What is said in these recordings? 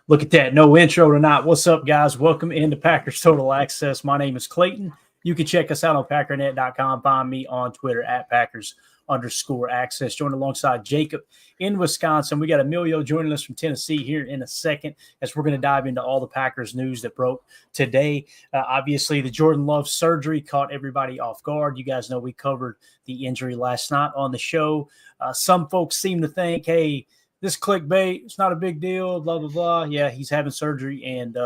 Look at that. No intro tonight. What's up, guys? Welcome into Packers Total Access. My name is Clayton. You can check us out on packernet.com. Find me on Twitter at Packers_access. Joined alongside Jacob in Wisconsin. We got Ameilio joining us from Tennessee here in a second as we're going to dive into all the Packers news that broke today. Obviously, the Jordan Love surgery caught everybody off guard. You guys know we covered the injury last night on the show. Some folks seem to think, hey, this clickbait, it's not a big deal, blah, blah, blah. Yeah, he's having surgery, and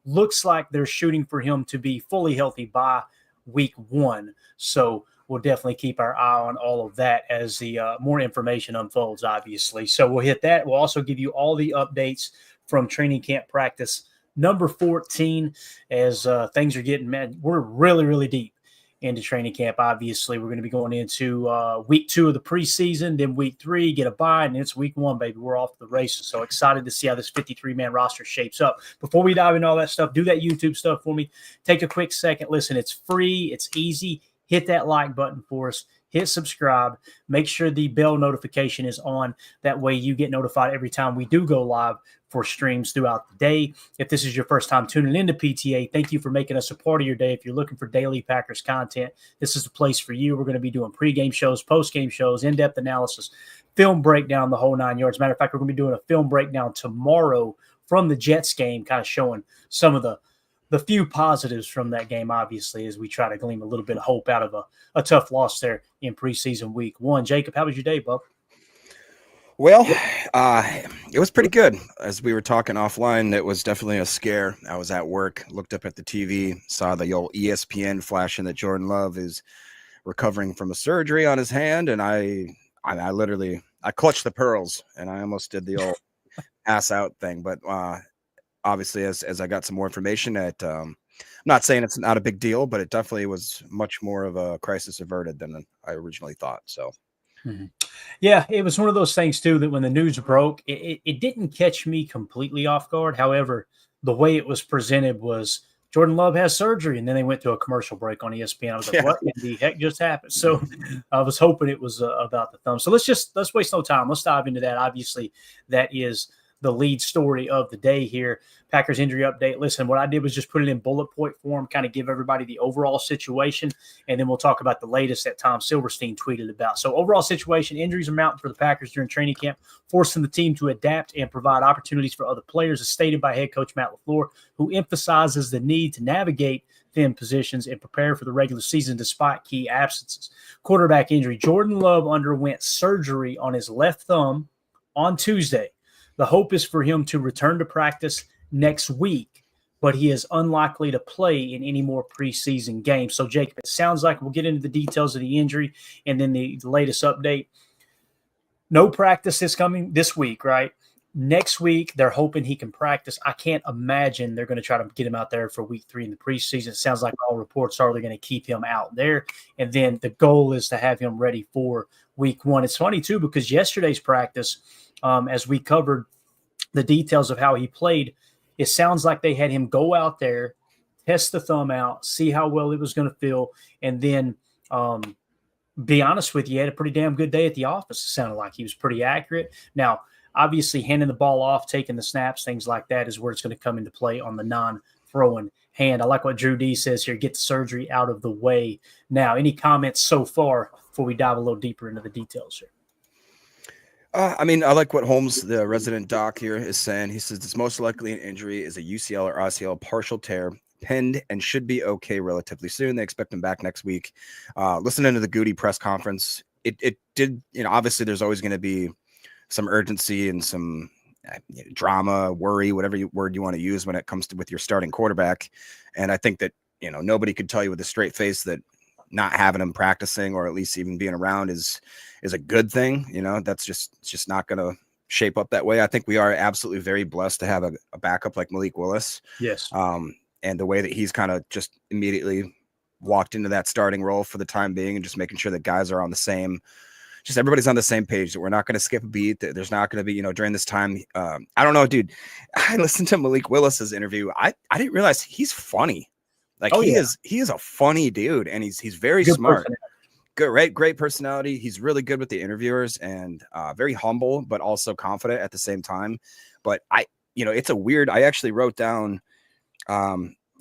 looks like they're shooting for him to be fully healthy by week 1. So we'll definitely keep our eye on all of that as the more information unfolds, obviously. So we'll hit that. We'll also give you all the updates from training camp practice number 14 as things are getting mad. We're really, really deep into training camp. Obviously, we're going to be going into week 2 of the preseason, then week 3, get a bye, and it's week 1, baby. We're off to the races. So excited to see how this 53-man roster shapes up. Before we dive into all that stuff, do that YouTube stuff for me. Take a quick second. Listen, it's free. It's easy. Hit that like button for us. Hit subscribe. Make sure the bell notification is on. That way you get notified every time we do go live for streams throughout the day. If this is your first time tuning into PTA, thank you for making us a part of your day. If you're looking for daily Packers content, this is the place for you. We're going to be doing pregame shows, postgame shows, in-depth analysis, film breakdown, the whole 9 yards. Matter of fact, we're going to be doing a film breakdown tomorrow from the Jets game, kind of showing some of the few positives from that game, obviously, as we try to glean a little bit of hope out of a tough loss there in preseason week 1. Jacob, how was your day, bub? Well, it was pretty good. As we were talking offline, it was definitely a scare. I was at work, looked up at the TV, saw the old ESPN flashing that Jordan Love is recovering from a surgery on his hand, and I literally clutched the pearls, and I almost did the old ass out thing. But obviously, as I got some more information, I'm not saying it's not a big deal, but it definitely was much more of a crisis averted than I originally thought. So. Mm-hmm. Yeah, it was one of those things, too, that when the news broke, it didn't catch me completely off guard. However, the way it was presented was Jordan Love has surgery, and then they went to a commercial break on ESPN. I was like, what in the heck just happened? So I was hoping it was about the thumb. So let's waste no time. Let's dive into that. Obviously, that is the lead story of the day here. Packers injury update. Listen, what I did was just put it in bullet point form, kind of give everybody the overall situation, and then we'll talk about the latest that Tom Silverstein tweeted about. So overall situation, injuries are mounting for the Packers during training camp, forcing the team to adapt and provide opportunities for other players, as stated by head coach Matt LaFleur, who emphasizes the need to navigate thin positions and prepare for the regular season despite key absences. Quarterback injury. Jordan Love underwent surgery on his left thumb on Tuesday. The hope is for him to return to practice next week, but he is unlikely to play in any more preseason games. So, Jacob, it sounds like we'll get into the details of the injury and then the latest update. No practice is coming this week, right? Next week, they're hoping he can practice. I can't imagine they're going to try to get him out there for week 3 in the preseason. It sounds like all reports are they're going to keep him out there. And then the goal is to have him ready for week 1. It's funny, too, because yesterday's practice, as we covered the details of how he played, it sounds like they had him go out there, test the thumb out, see how well it was going to feel, and then be honest with you, he had a pretty damn good day at the office. It sounded like he was pretty accurate. Now, obviously, handing the ball off, taking the snaps, things like that is where it's going to come into play on the non-throwing hand. I like what Drew D says here, get the surgery out of the way. Now, any comments so far before we dive a little deeper into the details here? I mean, I like what Holmes, the resident doc here, is saying. He says it's most likely an injury is a UCL or ACL partial tear, pinned, and should be okay relatively soon. They expect him back next week. Listening to the Goody press conference, it did, obviously there's always going to be some urgency and some drama, worry, whatever word you want to use when it comes to with your starting quarterback. And I think that, nobody could tell you with a straight face that not having him practicing or at least even being around is a good thing. That's just not going to shape up that way. I think we are absolutely very blessed to have a backup like Malik Willis. Yes. And the way that he's kind of just immediately walked into that starting role for the time being and just making sure that guys are on the same, just everybody's on the same page, that we're not going to skip a beat, that there's not going to be, during this time. I don't know, dude, I listened to Malik Willis's interview. I didn't realize he's funny. Like he is a funny dude, and he's very Good smart. Good, right? Great personality. He's really good with the interviewers and very humble, but also confident at the same time. But it's a weird. I actually wrote down.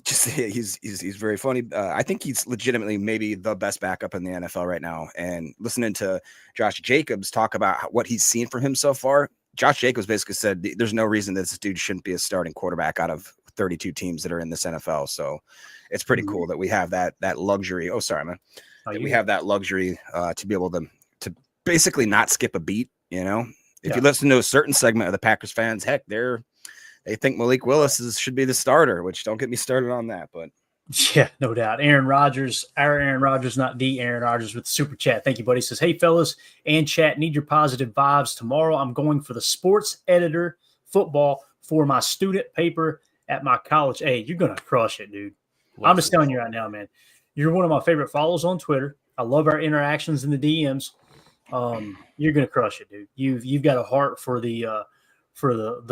Just he's very funny. I think he's legitimately maybe the best backup in the NFL right now. And listening to Josh Jacobs talk about what he's seen from him so far, Josh Jacobs basically said there's no reason that this dude shouldn't be a starting quarterback out of 32 teams that are in this NFL. So it's pretty cool that we have that luxury. Oh, sorry, man. We have that luxury to be able to basically not skip a beat. If you listen to a certain segment of the Packers fans, heck, they think Malik Willis should be the starter, which don't get me started on that. But yeah, no doubt. Aaron Rodgers, our Aaron Rodgers, not the Aaron Rodgers, with the super chat. Thank you, buddy. He says, hey, fellas and chat, need your positive vibes. Tomorrow I'm going for the sports editor football for my student paper at my college. Hey, you're going to crush it, dude. I'm just telling you right now, man. You're one of my favorite follows on Twitter. I love our interactions in the DMs. You're going to crush it, dude. You've got a heart for the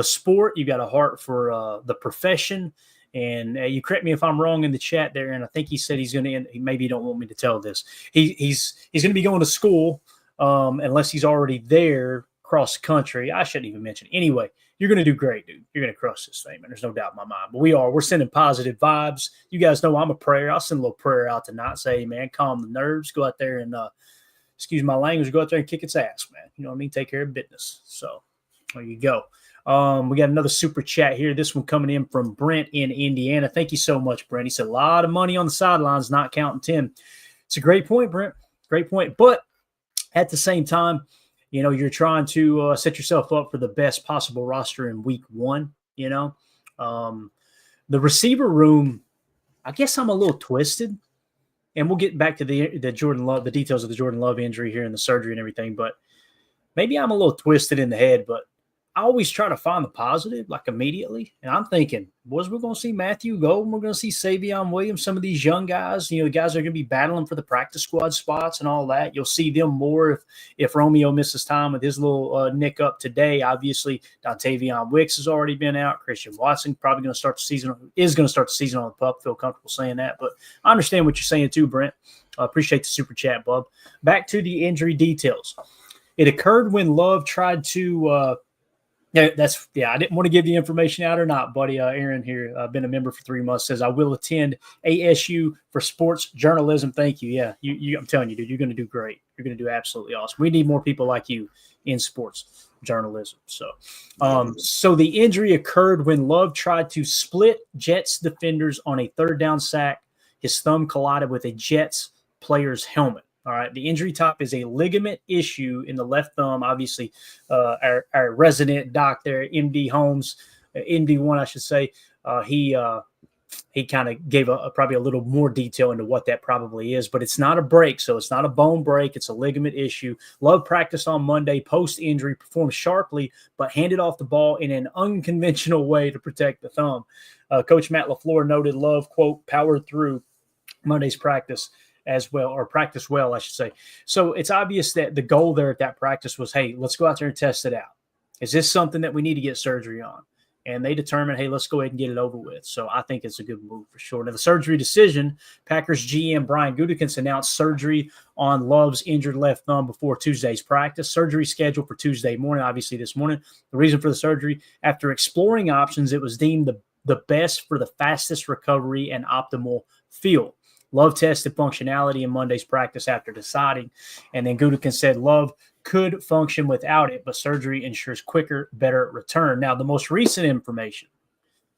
sport. You've got a heart for the profession. And you correct me if I'm wrong in the chat there. And I think he said he's going to, maybe you don't want me to tell this. He's going to be going to school unless he's already there across the country. I shouldn't even mention. Anyway, you're going to do great, dude. You're going to crush this thing, man. There's no doubt in my mind. But we're sending positive vibes. You guys know I'm a prayer. I'll send a little prayer out tonight. Say, man, calm the nerves. Go out there and, excuse my language, go out there and kick its ass, man. You know what I mean? Take care of business. So there you go. We got another super chat here. This one coming in from Brent in Indiana. Thank you so much, Brent. He said a lot of money on the sidelines, not counting Tim. It's a great point, Brent. Great point. But at the same time, you're trying to set yourself up for the best possible roster in week one. The receiver room, I guess I'm a little twisted. And we'll get back to the Jordan Love, the details of the Jordan Love injury here and the surgery and everything. But maybe I'm a little twisted in the head, but I always try to find the positive, like immediately. And I'm thinking, boys, we're going to see Matthew Golden. We're going to see Savion Williams, some of these young guys. The guys are going to be battling for the practice squad spots and all that. You'll see them more if Romeo misses time with his little nick up today. Obviously, Dontavion Wicks has already been out. Christian Watson probably going to start the season on the pup. Feel comfortable saying that. But I understand what you're saying too, Brent. I appreciate the super chat, bub. Back to the injury details. It occurred when Love tried to I didn't want to give the information out or not, buddy. Aaron here, been a member for 3 months, says I will attend ASU for sports journalism. Thank you. Yeah, I'm telling you, dude, you're going to do great. You're going to do absolutely awesome. We need more people like you in sports journalism. So the injury occurred when Love tried to split Jets defenders on a third down sack. His thumb collided with a Jets player's helmet. All right. The injury type is a ligament issue in the left thumb. Obviously, our resident doc there, MD Holmes, MD1, I should say, he kind of gave probably a little more detail into what that probably is, but it's not a break. So it's not a bone break. It's a ligament issue. Love practiced on Monday post-injury, performed sharply, but handed off the ball in an unconventional way to protect the thumb. Coach Matt LaFleur noted Love, quote, powered through Monday's practice as well, or practice well, I should say. So it's obvious that the goal there at that practice was, hey, let's go out there and test it out. Is this something that we need to get surgery on? And they determined, hey, let's go ahead and get it over with. So I think it's a good move for sure. Now, the surgery decision, Packers GM Brian Gutekunst announced surgery on Love's injured left thumb before Tuesday's practice. Surgery scheduled for Tuesday morning, obviously this morning. The reason for the surgery, after exploring options, it was deemed the best for the fastest recovery and optimal feel. Love tested functionality in Monday's practice after deciding, and then Gutekunst said Love could function without it, but surgery ensures quicker, better return. Now, the most recent information,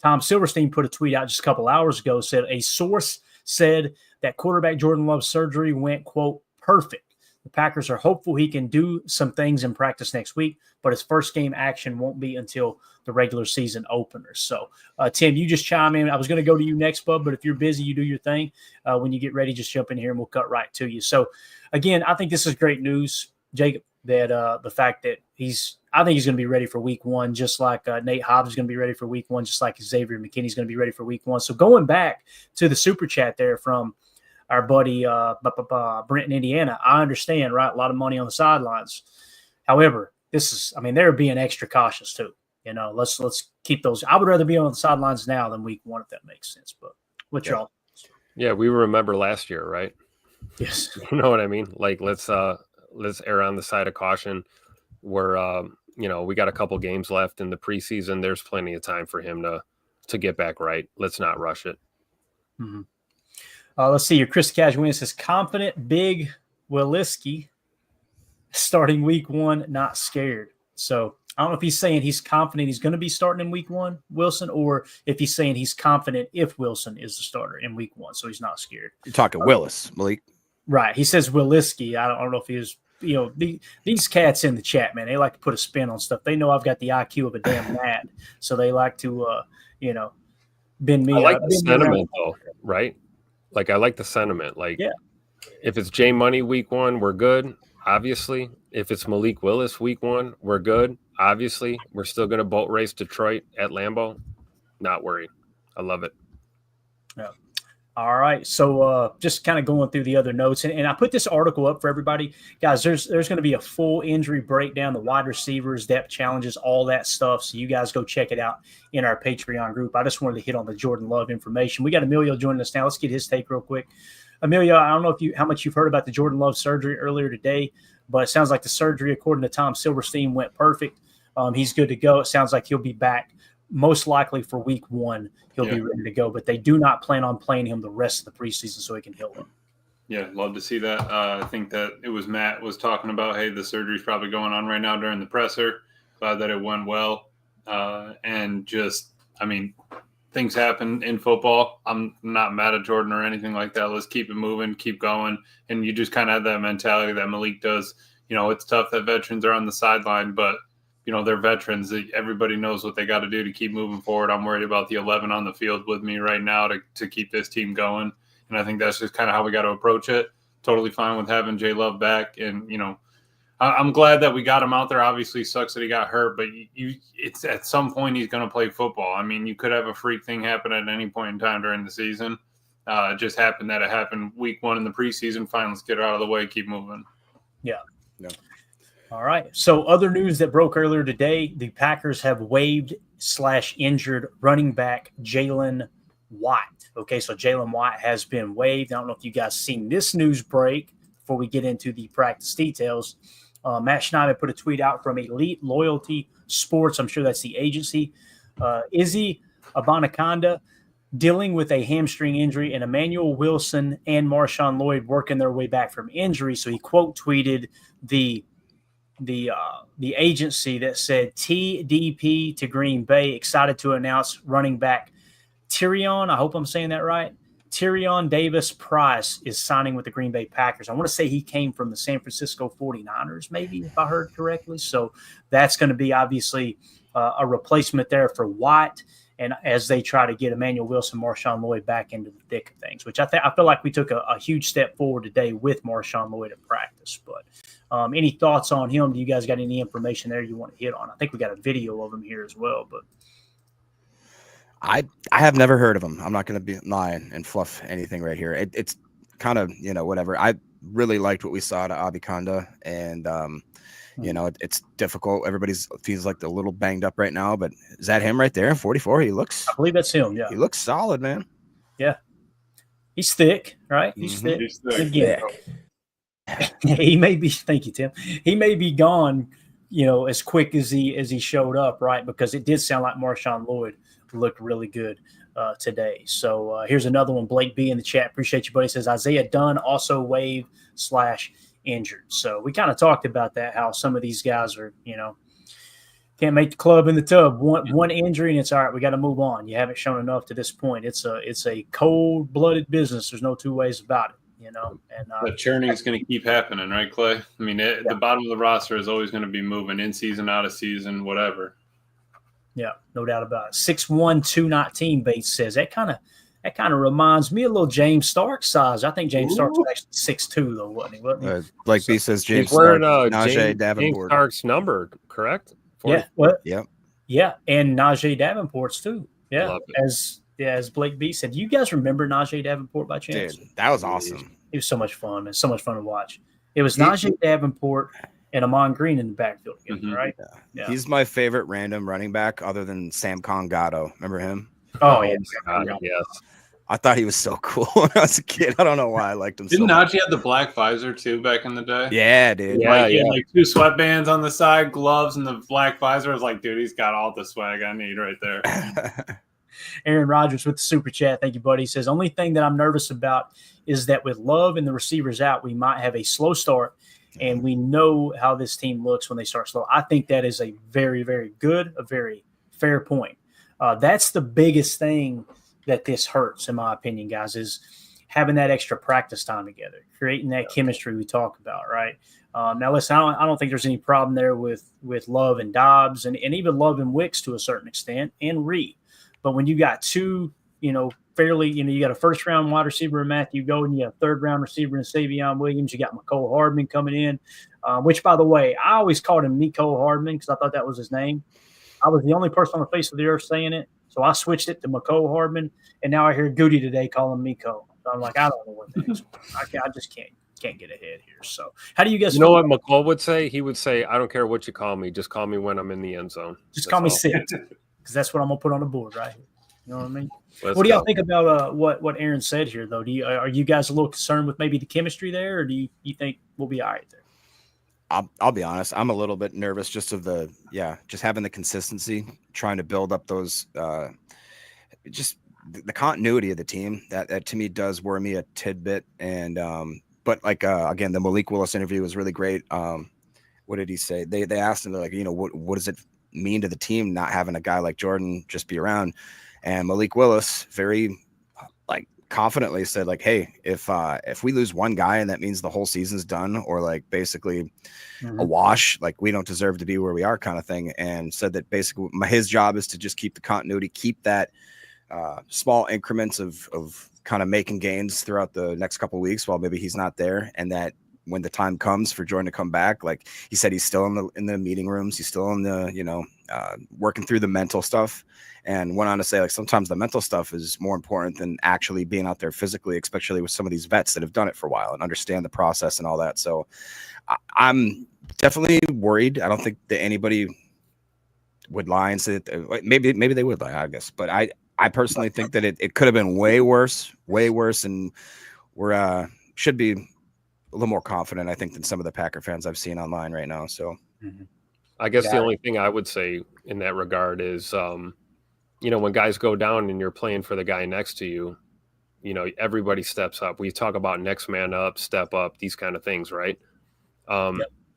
Tom Silverstein put a tweet out just a couple hours ago, said a source said that quarterback Jordan Love's surgery went, quote, perfect. The Packers are hopeful he can do some things in practice next week, but his first game action won't be until the regular season opener. So, Tim, you just chime in. I was going to go to you next, bub, but if you're busy, you do your thing. When you get ready, just jump in here and we'll cut right to you. So, again, I think this is great news, Jacob, that the fact that I think he's going to be ready for week one, just like Nate Hobbs is going to be ready for week one, just like Xavier McKinney's going to be ready for week one. So, going back to the super chat there from our buddy Brent in Indiana, I understand, right? A lot of money on the sidelines. However, they're being extra cautious too. Let's keep those. I would rather be on the sidelines now than week one, if that makes sense. But what's y'all? Yeah, we remember last year, right? Yes. You know what I mean? Like let's err on the side of caution. We're we got a couple games left in the preseason. There's plenty of time for him to get back right. Let's not rush it. Mm-hmm. Let's see. Your Chris Casualina says confident big Williski starting week 1, not scared. So I don't know if he's saying he's confident he's going to be starting in week 1, Wilson, or if he's saying he's confident if Wilson is the starter in week 1, so he's not scared. You're talking Willis, Malik. Right. He says Williski. I don't know if he was, these cats in the chat, man, they like to put a spin on stuff. They know I've got the IQ of a damn gnat, so they like to, bend me. I like the sentiment, though, right? Like, I like the sentiment. Like, if it's J Money week 1, we're good. Obviously, if it's Malik Willis week 1, we're good. Obviously, we're still going to boat race Detroit at Lambeau. Not worried. I love it. Yeah. All right. So just kind of going through the other notes, and I put this article up for everybody. Guys, there's going to be a full injury breakdown, the wide receivers, depth challenges, all that stuff. So you guys go check it out in our Patreon group. I just wanted to hit on the Jordan Love information. We got Ameilio joining us now. Let's get his take real quick. Ameilio, I don't know how much you've heard about the Jordan Love surgery earlier today, but it sounds like the surgery, according to Tom Silverstein, went perfect. He's good to go. It sounds like he'll be back most likely for week 1. He'll be ready to go, but they do not plan on playing him the rest of the preseason so he can heal him. Yeah, love to see that. I think that it was Matt was talking about, hey, the surgery's probably going on right now during the presser. Glad that it went well. And just, things happen in football. I'm not mad at Jordan or anything like that. Let's keep it moving, keep going. And you just kind of have that mentality that Malik does. It's tough that veterans are on the sideline, but they're veterans. Everybody knows what they got to do to keep moving forward. I'm worried about the 11 on the field with me right now to keep this team going. And I think that's just kind of how we got to approach it. Totally fine with having J Love back. And, I'm glad that we got him out there. Obviously sucks that he got hurt, but it's at some point he's going to play football. You could have a freak thing happen at any point in time during the season. It just happened that it happened week 1 in the preseason. Fine, let's get it out of the way, keep moving. Yeah. All right. So other news that broke earlier today, the Packers have waived/injured running back Jalen White. Okay, so Jalen White has been waived. I don't know if you guys seen this news break before we get into the practice details. Matt Schneider put a tweet out from Elite Loyalty Sports. I'm sure that's the agency. Izzy Abanaconda dealing with a hamstring injury, and Emmanuel Wilson and Marshon Lloyd working their way back from injury. So he quote tweeted the agency that said TDP to Green Bay, excited to announce running back Tyrion, I hope I'm saying that right, Tyrion Davis-Price is signing with the Green Bay Packers. I want to say he came from the San Francisco 49ers, maybe, if I heard correctly. So that's going to be obviously a replacement there for White, and as they try to get Emmanuel Wilson, Marshon Lloyd back into the thick of things, which I feel like we took a huge step forward today with Marshon Lloyd at practice. But any thoughts on him? Do you guys got any information there you want to hit on? I think we got a video of him here as well. But I have never heard of him. I'm not going to be lying and fluff anything right here. It's kind of, whatever. I really liked what we saw to Abikonda, and it's difficult. Everybody feels like they're a little banged up right now, but is that him right there? 44. I believe that's him. Yeah. He looks solid, man. Yeah. He's thick, right? He's thick. He's thick. Again, he may be, thank you, Tim. He may be gone, as quick as he showed up, right? Because it did sound like Marshon Lloyd looked really good today. So here's another one. Blake B in the chat. Appreciate you, buddy. Says Isaiah Dunn also waived/injured. So we kind of talked about that, how some of these guys are, can't make the club in the tub. One injury and it's all right. We got to move on. You haven't shown enough to this point. It's a cold-blooded business. There's no two ways about it. And the churning is going to keep happening, right, Clay? The bottom of the roster is always going to be moving in season, out of season, whatever. Yeah, no doubt about it. 6'1", 219, Bates says. That kind of reminds me a little James Stark size. I think James Stark was actually 6'2", though, wasn't he? Like B says, James Stark, Najee Davenport. James Stark's number, correct? 40. Yeah, what? Yeah. Yeah, and Najee Davenport's too. Yeah, as Blake B said. Do you guys remember Najee Davenport by chance? Dude, that was awesome. It was so much fun, man. So much fun to watch. It was Najee Davenport and Amon Green in the backfield together, right? Yeah. He's my favorite random running back other than Sam Congato. Remember him? Oh, yeah. Yes. I thought he was so cool when I was a kid. I don't know why I liked him Didn't so much. Najee have the black visor too back in the day? Yeah, dude. Yeah, He had like 2 sweatbands on the side, gloves, and the black visor. I was like, dude, he's got all the swag I need right there. Aaron Rodgers with the super chat. Thank you, buddy. He says, only thing that I'm nervous about is that with Love and the receivers out, we might have a slow start, and we know how this team looks when they start slow. I think that is a very, very good, a very fair point. That's the biggest thing that this hurts, in my opinion, guys, is having that extra practice time together, creating that chemistry we talk about, right? Now, listen, I don't think there's any problem there with Love and Dobbs and even Love and Wicks to a certain extent, and Reed. But when you got two, fairly, you got a first-round wide receiver in Matthew Golden, you got a third-round receiver in Savion Williams, you got McCole Hardman coming in, which, by the way, I always called him Mecole Hardman because I thought that was his name. I was the only person on the face of the earth saying it, so I switched it to McCole Hardman, and now I hear Goody today call him Miko. So I'm like, I don't know what that is. I just can't get ahead here. So how do you guys know what McCole would say? He would say, I don't care what you call me. Just call me when I'm in the end zone. Just call me Sid, because that's what I'm going to put on the board right here. You know what I mean? Let's what do y'all go. think about what Aaron said here, though? Are you guys a little concerned with maybe the chemistry there, or do you think we'll be all right there? I'll be honest. I'm a little bit nervous just having the consistency, trying to build up those, just the continuity of the team. That to me does worry me a tidbit. And but again, the Malik Willis interview was really great. What did he say? They asked him, like, what does it mean to the team not having a guy like Jordan just be around? And Malik Willis very confidently said, like, hey, if we lose one guy and that means the whole season's done, or like basically a wash, like we don't deserve to be where we are, kind of thing. And said that basically his job is to just keep the continuity, keep that small increments of kind of making gains throughout the next couple of weeks while maybe he's not there, and that when the time comes for Jordan to come back, like he said, he's still in the meeting rooms, he's still in the working through the mental stuff, and went on to say, like, sometimes the mental stuff is more important than actually being out there physically, especially with some of these vets that have done it for a while and understand the process and all that. So I'm definitely worried. I don't think that anybody would lie and say that maybe they would lie, I guess, but I personally think that it could have been way worse, and we're should be a little more confident, I think, than some of the Packer fans I've seen online right now. So I guess the only thing I would say in that regard is, when guys go down and you're playing for the guy next to you, everybody steps up. We talk about next man up, step up, these kind of things, right?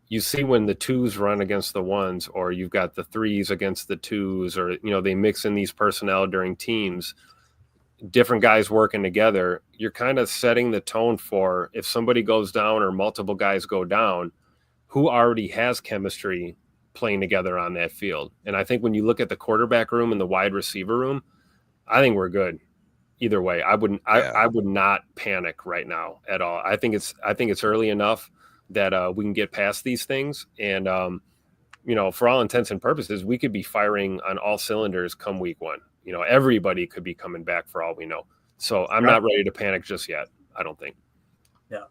You see when the twos run against the ones, or you've got the threes against the twos, or, they mix in these personnel during teams, different guys working together, you're kind of setting the tone for if somebody goes down or multiple guys go down, who already has chemistry playing together on that field. And I think when you look at the quarterback room and the wide receiver room, I think we're good either way. I would not panic right now at all. I think it's early enough that we can get past these things. And, for all intents and purposes, we could be firing on all cylinders come week one. Everybody could be coming back for all we know. So I'm not ready to panic just yet, I don't think. Yeah.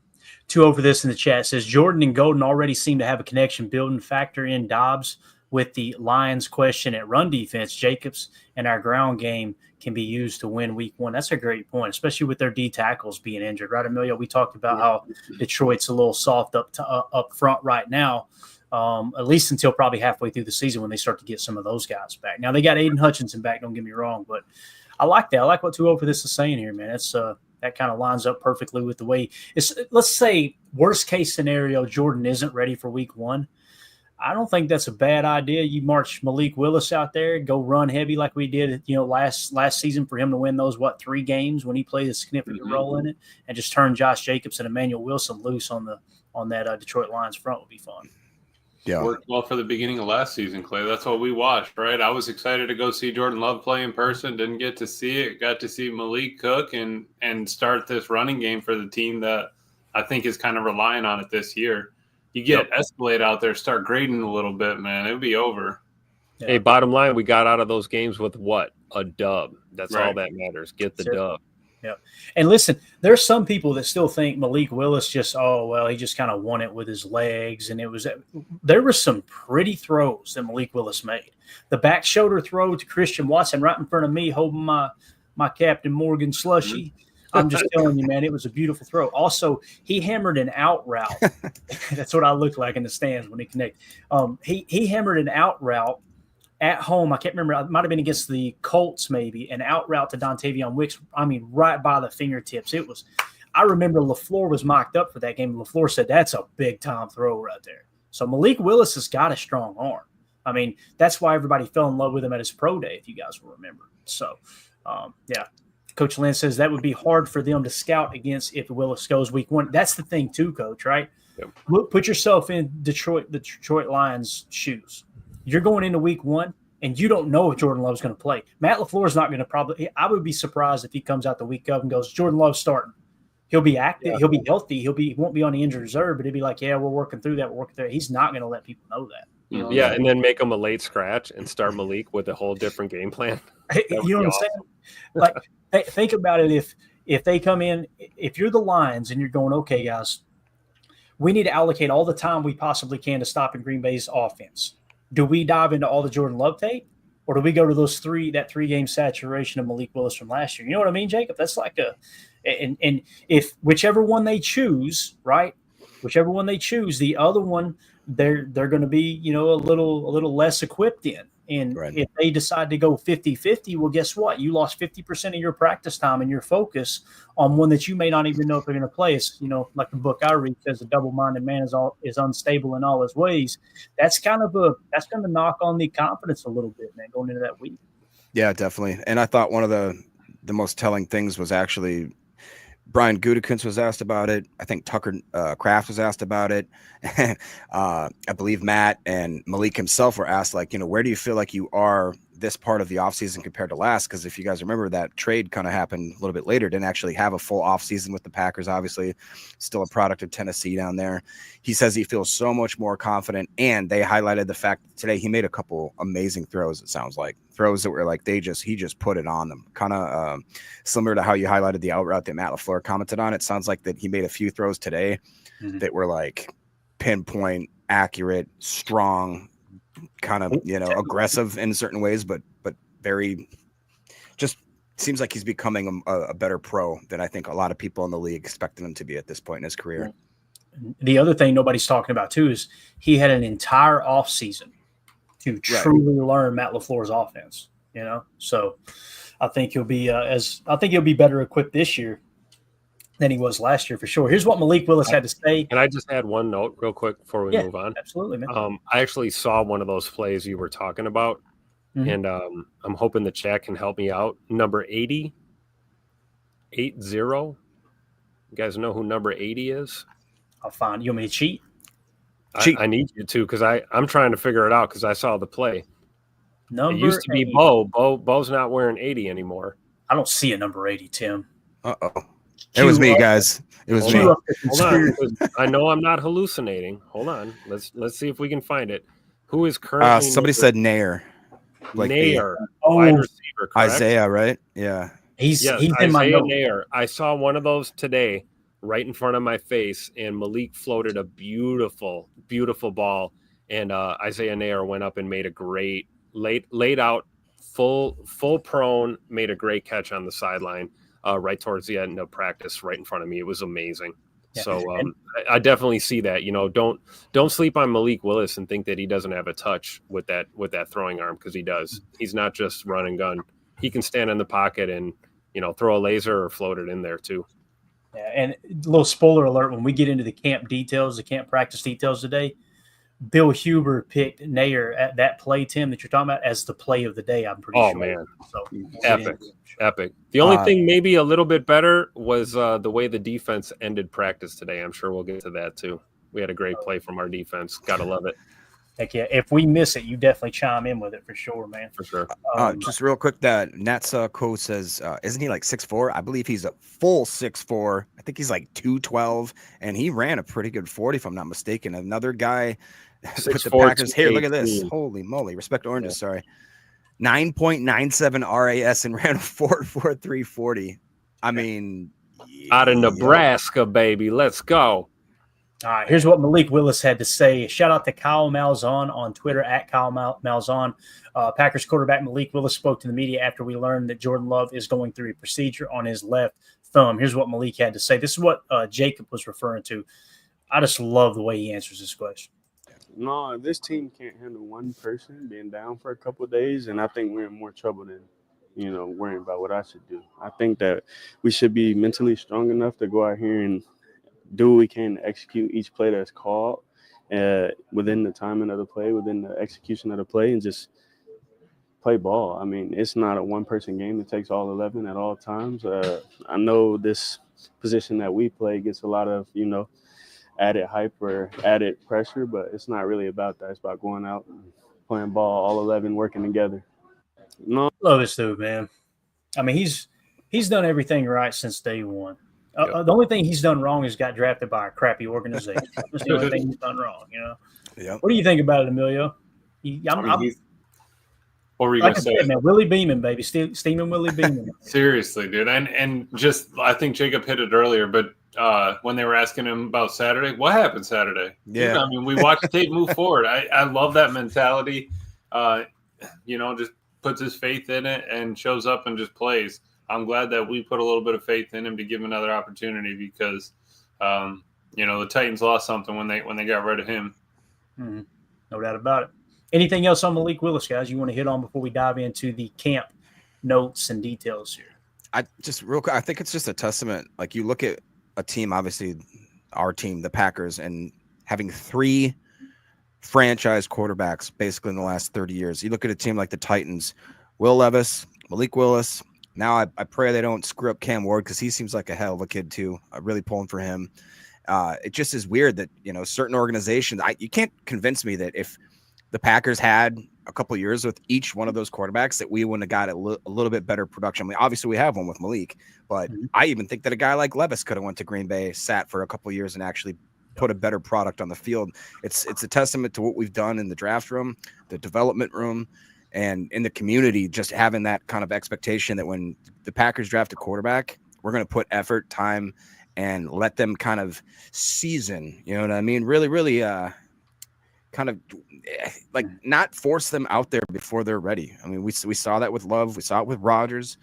2 over this in the chat says Jordan and Golden already seem to have a connection building. Factor in Dobbs with the Lions question at run defense. Jacobs and our ground game can be used to win week one. That's a great point, especially with their D tackles being injured, right, Ameilio? We talked about how Detroit's a little soft up front right now, at least until probably halfway through the season when they start to get some of those guys back. Now, they got Aiden Hutchinson back, don't get me wrong, but I like that. I like what 2 over this is saying here, man. It's that kind of lines up perfectly with the way it's. Let's say worst case scenario, Jordan isn't ready for week one. I don't think that's a bad idea. You march Malik Willis out there, go run heavy like we did, last season for him to win those 3 games when he played a significant role in it, and just turn Josh Jacobs and Emmanuel Wilson loose on that Detroit Lions front would be fun. Yeah, worked well for the beginning of last season, Clay. That's what we watched, right? I was excited to go see Jordan Love play in person. Didn't get to see it. Got to see Malik cook and start this running game for the team that I think is kind of relying on it this year. You get Escalade out there, start grading a little bit, man. It'll be over. Yeah. Hey, bottom line, we got out of those games with what? A dub. That's all that matters. Get the dub. Yeah. And listen, there's some people that still think Malik Willis he just kind of won it with his legs. And there were some pretty throws that Malik Willis made. The back shoulder throw to Christian Watson right in front of me, holding my my Captain Morgan slushy. I'm just telling you, man, it was a beautiful throw. Also, he hammered an out route. That's what I look like in the stands when he connected. He hammered an out route at home. I can't remember. It might have been against the Colts, maybe, an out route to Dontavion Wicks. I mean, right by the fingertips. It was. I remember LaFleur was mocked up for that game. LaFleur said that's a big time throw right there. So Malik Willis has got a strong arm. I mean, that's why everybody fell in love with him at his pro day, if you guys will remember. So, yeah. Coach Lynn says that would be hard for them to scout against if Willis goes week 1. That's the thing too, Coach, right? Yep. Put yourself in the Detroit Lions' shoes. You're going into week 1, and you don't know if Jordan Love's going to play. Matt LaFleur is not going to probably – I would be surprised if he comes out the week of and goes, Jordan Love's starting. He'll be active. Yeah. He'll be healthy. He won't be on the injured reserve, but he'll be like, yeah, we're working through that. We're working through it. He's not going to let people know that. You know? Yeah, and then make him a late scratch and start Malik with a whole different game plan. You know what I'm saying? Like – think about it. If they come in, if you're the Lions and you're going, okay, guys, we need to allocate all the time we possibly can to stopping Green Bay's offense. Do we dive into all the Jordan Love tape, or do we go to that 3-game saturation of Malik Willis from last year? You know what I mean, Jacob? That's like and if whichever one they choose, right? Whichever one they choose, the other one they're going to be, a little less equipped in. And right. If they decide to go 50-50, well, guess what? You lost 50% of your practice time and your focus on one that you may not even know if they're going to play. It's, like the book I read says, a double-minded man is unstable in all his ways. That's going to knock on the confidence a little bit, man, going into that week. Yeah, definitely. And I thought one of the most telling things was actually Brian Gutekunst was asked about it. I think Tucker Kraft was asked about it. I believe Matt and Malik himself were asked, where do you feel like you are this part of the offseason compared to last? Because if you guys remember, that trade kind of happened a little bit later, didn't actually have a full offseason with the Packers, obviously, still a product of Tennessee down there. He says he feels so much more confident, and they highlighted the fact that today he made a couple amazing throws, it sounds like. Throws that were like he just put it on them. Kind of similar to how you highlighted the out route that Matt LaFleur commented on. It sounds like that he made a few throws today that were like pinpoint, accurate, strong, kind of aggressive in certain ways, but very just seems like he's becoming a better pro than I think a lot of people in the league expected him to be at this point in his career. The other thing nobody's talking about too is he had an entire offseason to truly learn Matt LaFleur's offense. So I think he'll be better equipped this year than he was last year for sure. Here's what Malik Willis had to say. And I just add one note real quick before we move on? Absolutely, man. I actually saw one of those plays you were talking about, and I'm hoping the chat can help me out. Number 80. You guys know who number 80 is? I'll find. You want me to cheat? I need you to, because I'm trying to figure it out because I saw the play. Number it used to be 80. Bo. Bo's not wearing 80 anymore. I don't see a number 80, Tim. Uh-oh. It was me, guys. It was me. Hold on. I know I'm not hallucinating. Hold on. Let's see if we can find it. Who is currently? Somebody said Nair. Nair. Wide receiver, correct? Isaiah, right? Yeah. He's Isaiah in my note. Nair. I saw one of those today right in front of my face, and Malik floated a beautiful, beautiful ball, and Isaiah Nair went up and made a great laid out full prone, made a great catch on the sideline. Right towards the end of practice, right in front of me. It was amazing. Yeah. So I definitely see that. Don't sleep on Malik Willis and think that he doesn't have a touch with that throwing arm, because he does. He's not just run and gun. He can stand in the pocket and throw a laser or float it in there too. Yeah, and a little spoiler alert: when we get into the camp practice details today, Bill Huber picked Nair at that play, Tim, that you're talking about, as the play of the day. I'm pretty sure. Oh man, so epic. The only thing maybe a little bit better was the way the defense ended practice today. I'm sure we'll get to that too. We had a great play from our defense. Gotta love it. Heck yeah! If we miss it, you definitely chime in with it for sure, man. For sure. Just real quick, that Natsa Co says, isn't he like 6'4"? I believe he's a full 6'4". I think he's like 212, and he ran a pretty good 40, if I'm not mistaken. Another guy with the Packers. Here, look at this. Holy moly! Respect Oranges. Yeah. Sorry. 9.97 RAS and ran a 4.43 40. I mean, out of Nebraska, baby. Let's go. All right, here's what Malik Willis had to say. Shout out to Kyle Malzahn on Twitter, at Kyle Malzahn. Packers quarterback Malik Willis spoke to the media after we learned that Jordan Love is going through a procedure on his left thumb. Here's what Malik had to say. This is what Jacob was referring to. I just love the way he answers this question. No, this team can't handle one person being down for a couple of days, and I think we're in more trouble than, worrying about what I should do. I think that we should be mentally strong enough to go out here and do what we can to execute each play that's called within the timing of the play, within the execution of the play, and just play ball. I mean, it's not a one-person game. It takes all 11 at all times. I know this position that we play gets a lot of, added hype or added pressure, but it's not really about that. It's about going out and playing ball, all 11 working together. No, love this dude, man. I mean, he's done everything right since day one. The only thing he's done wrong is got drafted by a crappy organization. That's the only thing he's done wrong, Yeah. What do you think about it, Ameilio? What were you like going to say? Said, man, Willie Beeman, baby. Steaming Willie Beeman. Seriously, dude. And just, I think Jacob hit it earlier, but when they were asking him about Saturday, what happened Saturday? Yeah. Dude, I mean, we watched the tape move forward. I love that mentality. Just puts his faith in it and shows up and just plays. I'm glad that we put a little bit of faith in him to give him another opportunity because, the Titans lost something when they got rid of him. Mm-hmm. No doubt about it. Anything else on Malik Willis, guys, you want to hit on before we dive into the camp notes and details here? Real quick, I think it's just a testament. Like, you look at a team, obviously our team, the Packers, and having 3 franchise quarterbacks basically in the last 30 years. You look at a team like the Titans, Will Levis, Malik Willis. Now I pray they don't screw up Cam Ward because he seems like a hell of a kid too. I'm really pulling for him. It just is weird that, certain organizations, you can't convince me that if the Packers had a couple of years with each one of those quarterbacks that we wouldn't have got a little bit better production. I mean, obviously we have one with Malik, but I even think that a guy like Levis could have went to Green Bay, sat for a couple of years and actually put a better product on the field. It's a testament to what we've done in the draft room, the development room, and in the community, just having that kind of expectation that when the Packers draft a quarterback, we're going to put effort, time, and let them kind of season, you know what I mean? Really, really kind of like not force them out there before they're ready. I mean, we saw that with Love. We saw it with Rodgers.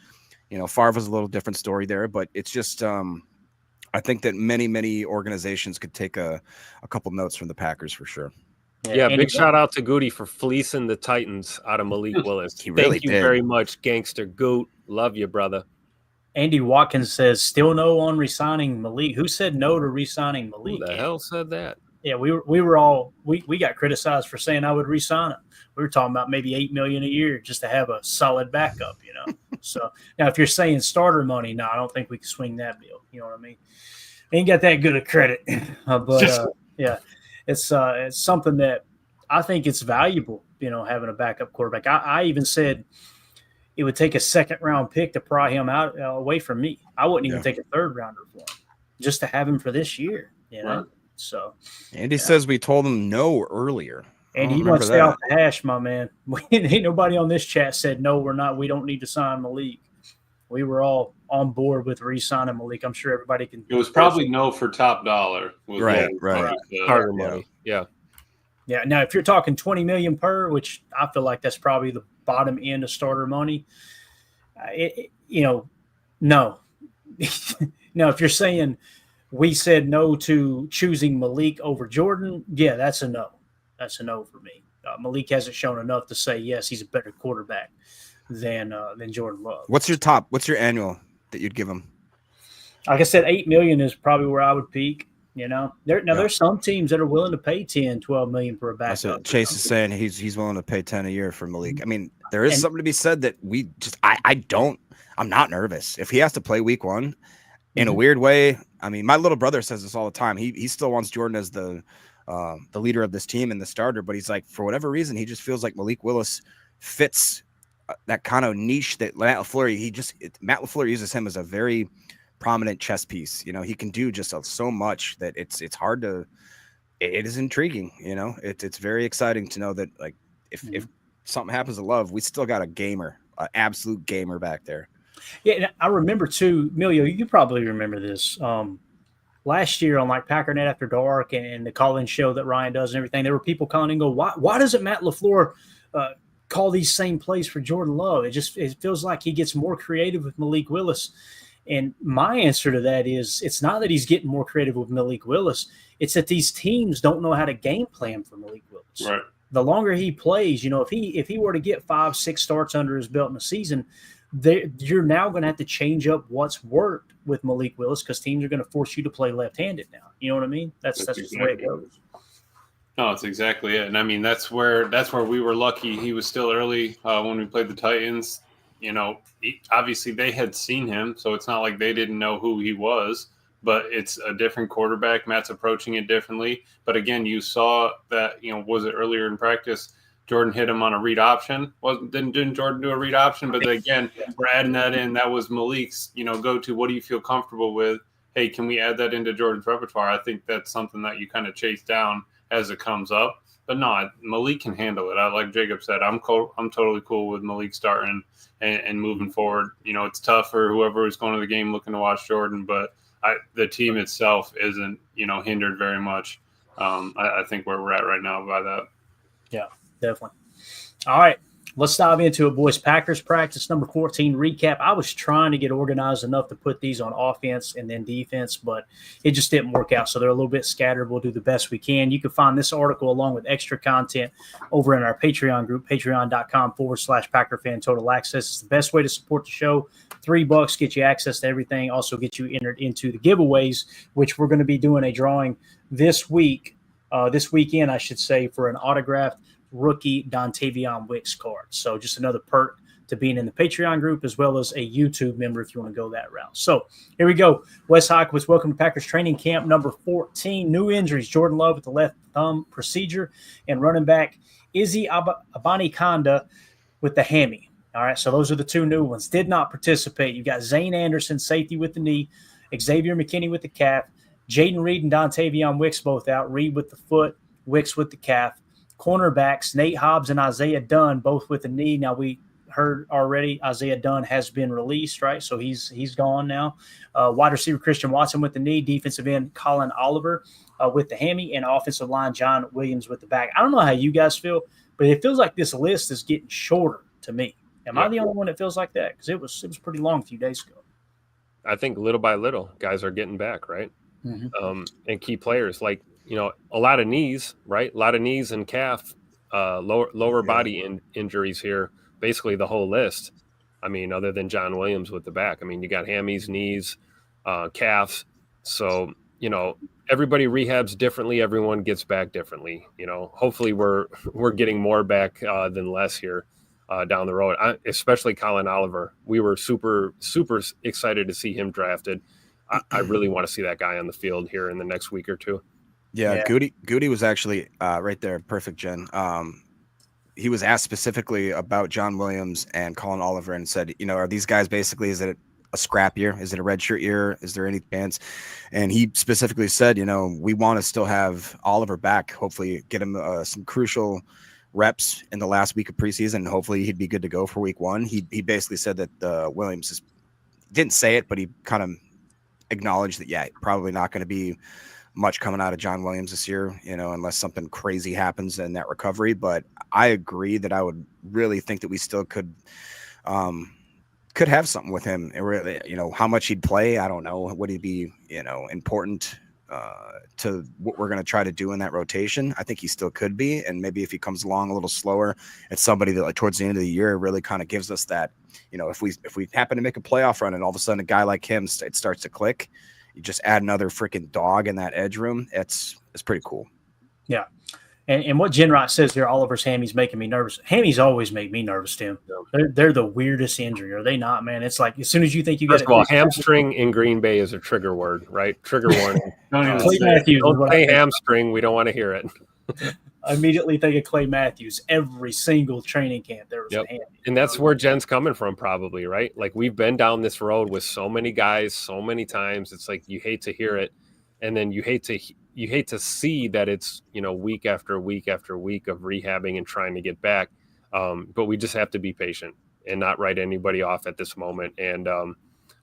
Favre was a little different story there, but it's just I think that many organizations could take a couple notes from the Packers for sure. Yeah, big shout out to Goody for fleecing the Titans out of Malik Willis. He really Thank you did. very much, Gangster Goot. Love you, brother. Andy Watkins says, still no on re-signing Malik. Who said no to re-signing Malik? Who the hell said that? Yeah, we were all we got criticized for saying I would re-sign him. We were talking about maybe $8 million a year just to have a solid backup, So now if you're saying starter money, no, I don't think we can swing that bill. You know what I mean? Ain't got that good a credit, but yeah, it's something that I think it's valuable. Having a backup quarterback. I even said it would take a 2nd-round pick to pry him out away from me. I wouldn't even take a 3rd-rounder for him just to have him for this year. Right. So Andy says we told him no earlier. Andy, you want to stay off the hash, my man. Ain't nobody on this chat said no. We don't need to sign Malik. We were all on board with re-signing Malik. I'm sure everybody can. It was probably no for top dollar. Right. Harder money. Yeah. Now, if you're talking $20 million per, which I feel like that's probably the bottom end of starter money, no. No, if you're saying we said no to choosing Malik over Jordan, yeah, that's a no. That's a no for me. Malik hasn't shown enough to say, yes, he's a better quarterback than Jordan Love. What's your annual that you'd give him? Like I said, $8 million is probably where I would peak. There's some teams that are willing to pay $10, $12 million for a backup. That's what Chase is saying. He's willing to pay 10 a year for Malik. I mean, there is something to be said that I'm not nervous. If he has to play week 1 in a weird way, I mean, my little brother says this all the time. He still wants Jordan as the leader of this team and the starter, but he's like, for whatever reason, he just feels like Malik Willis fits that kind of niche that Matt LaFleur uses him as a very prominent chess piece. He can do just so much that it's hard to. It is intriguing. It's very exciting to know that if something happens to Love, we still got a gamer, an absolute gamer back there. Yeah, and I remember too, Ameilio, you probably remember this. last year on like Packernet After Dark and the call-in show that Ryan does and everything, there were people calling and go, why doesn't Matt LaFleur call these same plays for Jordan Love? It feels like he gets more creative with Malik Willis. And my answer to that is it's not that he's getting more creative with Malik Willis. It's that these teams don't know how to game plan for Malik Willis. Right. The longer he plays, if he were to get 5-6 starts under his belt in a season, you're now going to have to change up what's worked with Malik Willis because teams are going to force you to play left-handed now. You know what I mean? That's just the way it goes. No, that's exactly it. And I mean, that's where we were lucky. He was still early when we played the Titans. Obviously they had seen him, so it's not like they didn't know who he was. But it's a different quarterback. Matt's approaching it differently. But again, you saw that, was it earlier in practice? Jordan hit him on a read option. Didn't Jordan do a read option? But again, we're adding that in. That was Malik's, go to. What do you feel comfortable with? Hey, can we add that into Jordan's repertoire? I think that's something that you kind of chase down as it comes up. But no, Malik can handle it. Like Jacob said, I'm totally cool with Malik starting and moving forward. It's tough for whoever is going to the game looking to watch Jordan, but the team itself isn't, hindered very much. I think where we're at right now by that. Yeah, definitely. All right, let's dive into it, boys. Packers practice number 14 recap. I was trying to get organized enough to put these on offense and then defense, but it just didn't work out. So they're a little bit scattered. We'll do the best we can. You can find this article along with extra content over in our Patreon group, patreon.com/Packer Fan Total Access. It's the best way to support the show. $3 get you access to everything. Also get you entered into the giveaways, which we're going to be doing a drawing this weekend, I should say, for an autographed rookie Dontavion Wicks card. So just another perk to being in the Patreon group as well as a YouTube member if you want to go that route. So here we go. Wes Hawkins, welcome to Packers training camp number 14. New injuries, Jordan Love with the left thumb procedure and running back Izzy Abanikanda with the hammy. All right, so those are the two new ones. Did not participate. You got Zane Anderson, safety with the knee, Xavier McKinney with the calf, Jaden Reed and Dontavion Wicks both out, Reed with the foot, Wicks with the calf. Cornerbacks, Nate Hobbs and Isaiah Dunn, both with the knee. Now, we heard already Isaiah Dunn has been released, right? So he's gone now. Wide receiver Christian Watson with the knee, defensive end Colin Oliver with the hammy, and offensive line John Williams with the back. I don't know how you guys feel, but it feels like this list is getting shorter to me. Am I the only one that feels like that? Because it was pretty long a few days ago. I think little by little, guys are getting back, right? Mm-hmm. And key players like, a lot of knees, right? A lot of knees and calf, lower body injuries here. Basically the whole list. I mean, other than John Williams with the back. I mean, you got hammies, knees, calves. So, everybody rehabs differently. Everyone gets back differently. Hopefully we're getting more back than less here. Down the road, especially Colin Oliver. We were super, super excited to see him drafted. I really want to see that guy on the field here in the next week or two. Yeah. Goody was actually right there. Perfect, Jen. He was asked specifically about John Williams and Colin Oliver and said, are these guys basically, is it a scrap year? Is it a redshirt year? Is there any chance? And he specifically said, we want to still have Oliver back, hopefully get him some crucial reps in the last week of preseason. Hopefully he'd be good to go for week one. He basically said that Williams didn't say it, but he kind of acknowledged that, probably not going to be much coming out of John Williams this year, unless something crazy happens in that recovery. But I agree that I would really think that we still could have something with him. And really, how much he'd play, I don't know. Would he be, important to what we're going to try to do in that rotation? I think he still could be. And maybe if he comes along a little slower, it's somebody that towards the end of the year really kind of gives us that, if we happen to make a playoff run and all of a sudden a guy like him, it starts to click, you just add another freaking dog in that edge room. It's pretty cool. Yeah. And what Jen Wright says here, Oliver's hammies making me nervous. Hammies always make me nervous, Tim. They're the weirdest injury, are they not, man? It's like as soon as you think you got it. Hamstring in Green Bay is a trigger word, right? Trigger warning. Clay Matthews. Don't say hamstring. We don't want to hear it. I immediately think of Clay Matthews. Every single training camp there was a hammy. And that's where Jen's coming from probably, right? Like we've been down this road with so many guys so many times. It's like you hate to hear it. And then you hate to see that it's, week after week after week of rehabbing and trying to get back. But we just have to be patient and not write anybody off at this moment and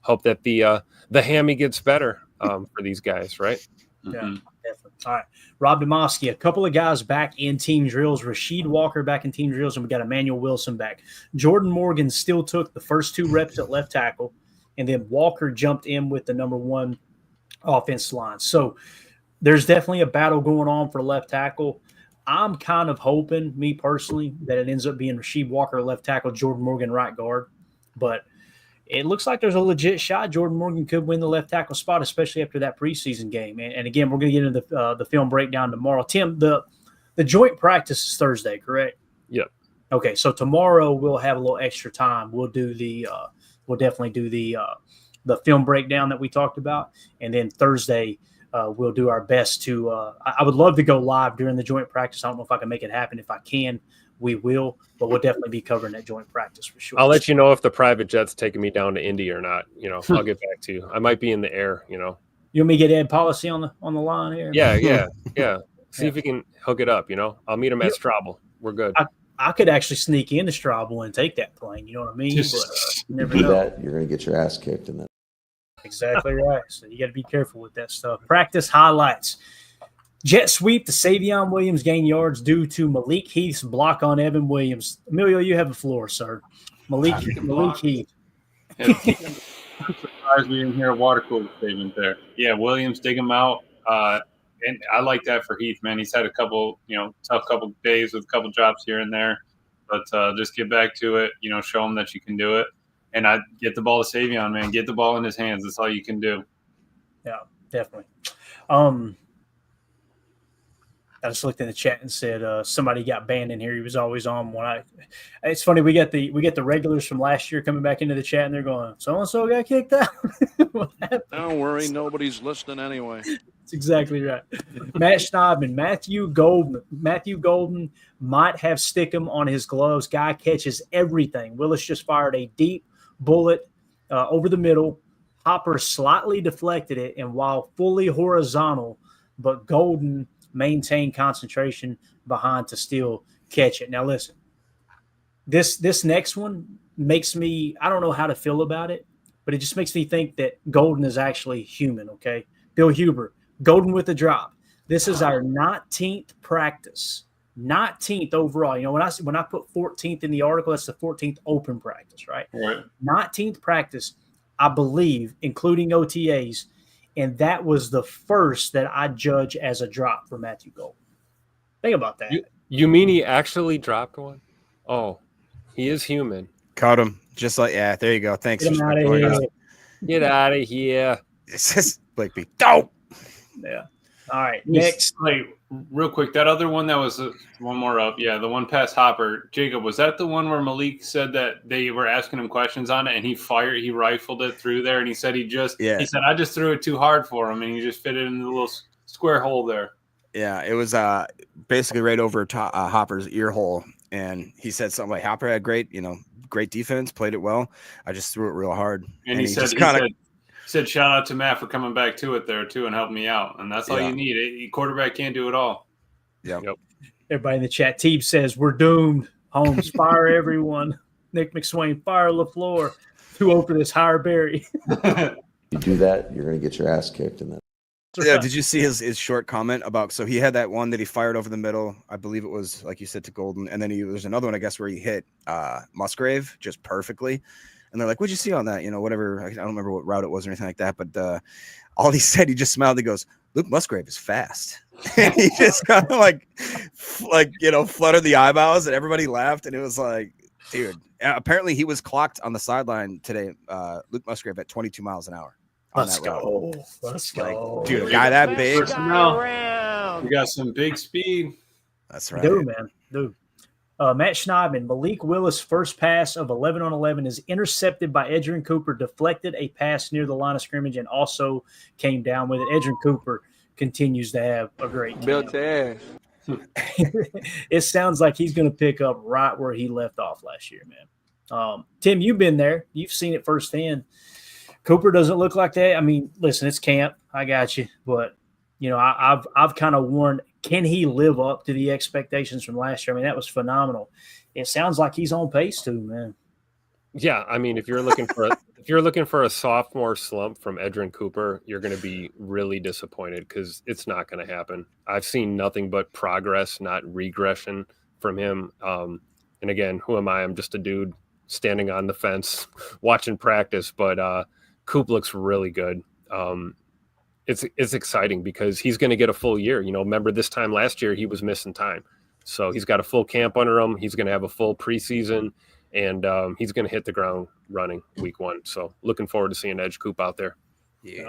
hope that the hammy gets better. for these guys, right? Yeah, definitely. All right. Rob Demoski, a couple of guys back in team drills. Rasheed Walker back in team drills, and we got Emmanuel Wilson back. Jordan Morgan still took the first 2 reps at left tackle, and then Walker jumped in with the number 1 offensive line. So there's definitely a battle going on for left tackle. I'm kind of hoping, me personally, that it ends up being Rasheed Walker left tackle, Jordan Morgan right guard. But it looks like there's a legit shot Jordan Morgan could win the left tackle spot, especially after that preseason game. And again, we're going to get into the film breakdown tomorrow. Tim, the joint practice is Thursday, correct? Yep. Okay, so tomorrow we'll have a little extra time. We'll definitely do the film breakdown that we talked about, and then Thursday we'll do our best to. I would love to go live during the joint practice. I don't know if I can make it happen. If I can, we will, but we'll definitely be covering that joint practice for sure. I'll let you know if the private jet's taking me down to Indy or not. I'll get back to you. I might be in the air. You want me to get Ed Policy on the line here? Yeah. See if we can hook it up. I'll meet him at Strabel. We're good. I could actually sneak into Strabel and take that plane. You know what I mean? But, you never know. That, you're going to get your ass kicked in that. Exactly right. So you got to be careful with that stuff. Practice highlights. Jet sweep to Savion Williams gain yards due to Malik Heath's block on Evan Williams. Ameilio, you have the floor, sir. Malik Heath. Surprised we didn't hear a water cooler statement there. Yeah, Williams dig him out. And I like that for Heath, man. He's had a couple, tough couple days with a couple drops here and there. But just get back to it, show him that you can do it. And I get the ball to Savion, man. Get the ball in his hands. That's all you can do. Yeah, definitely. I just looked in the chat and said somebody got banned in here. He was always on when it's funny, we get the regulars from last year coming back into the chat and they're going, so-and-so got kicked out. Don't worry, nobody's listening anyway. That's exactly right. Matt Schneidman, Matthew Golden might have stickum on his gloves. Guy catches everything. Willis just fired a deep bullet over the middle. Hopper slightly deflected it, and while fully horizontal, but Golden maintained concentration behind to still catch it. Now, listen, this next one makes me – I don't know how to feel about it, but it just makes me think that Golden is actually human, okay? Bill Huber, Golden with the drop. This is our 19th practice, 19th overall. When I put 14th in the article, that's the 14th open practice, right? Right. 19th practice, I believe, including OTAs, and that was the first that I judge as a drop for Matthew Golden. Think about that. You mean he actually dropped one? Oh, he is human. Caught him. Just like, yeah, there you go. Thanks. Get him out of here. Get out of here. It's just Blakeby. Dope. Yeah. All right. Next. Wait, real quick. That other one that was one more up. Yeah, the one past Hopper. Jacob, was that the one where Malik said that they were asking him questions on it and he rifled it through there and he said he said, I just threw it too hard for him and he just fit it in the little square hole there. Yeah, it was basically right over Hopper's ear hole. And he said something like, Hopper had great defense, played it well. I just threw it real hard. And he said, shout out to Matt for coming back to it there too and helping me out. And that's all you need. A quarterback can't do it all. Yep. Everybody in the chat, Teeb says, we're doomed. Holmes, fire everyone. Nick McSwain, fire LaFleur. Who opened this hire Barry? You do that, you're going to get your ass kicked in that. Yeah, did you see his short comment about? So he had that one that he fired over the middle. I believe it was, like you said, to Golden, and then there's another one, I guess, where he hit Musgrave just perfectly. And they're like, "What'd you see on that? Whatever." I don't remember what route it was or anything like that. But all he said, he just smiled. He goes, "Luke Musgrave is fast." And he just kind of like fluttered the eyebrows, and everybody laughed. And it was like, dude. Apparently, he was clocked on the sideline today. Luke Musgrave at 22 miles an hour. Let's go. Let's go. Dude, a guy that big. We got some big speed. That's right. Dude, man. Dude. Matt Schneidman, Malik Willis' first pass of 11 on 11 is intercepted by Edgerrin Cooper, deflected a pass near the line of scrimmage, and also came down with it. Edgerrin Cooper continues to have a great game. Built ass. It sounds like he's going to pick up right where he left off last year, man. Tim, you've been there. You've seen it firsthand. Cooper doesn't look like that. I mean, listen, it's camp. I got you. But, I've kind of warned, can he live up to the expectations from last year? I mean, that was phenomenal. It sounds like he's on pace too, man. Yeah, I mean, if you're looking for you're looking for a sophomore slump from Edrin Cooper, you're going to be really disappointed because it's not going to happen. I've seen nothing but progress, not regression from him. And again, who am I? I'm just a dude standing on the fence watching practice, but Coop looks really good. It's exciting because he's going to get a full year. Remember this time last year, he was missing time. So he's got a full camp under him. He's going to have a full preseason, and he's going to hit the ground running week 1. So looking forward to seeing Edge Coop out there. Yeah.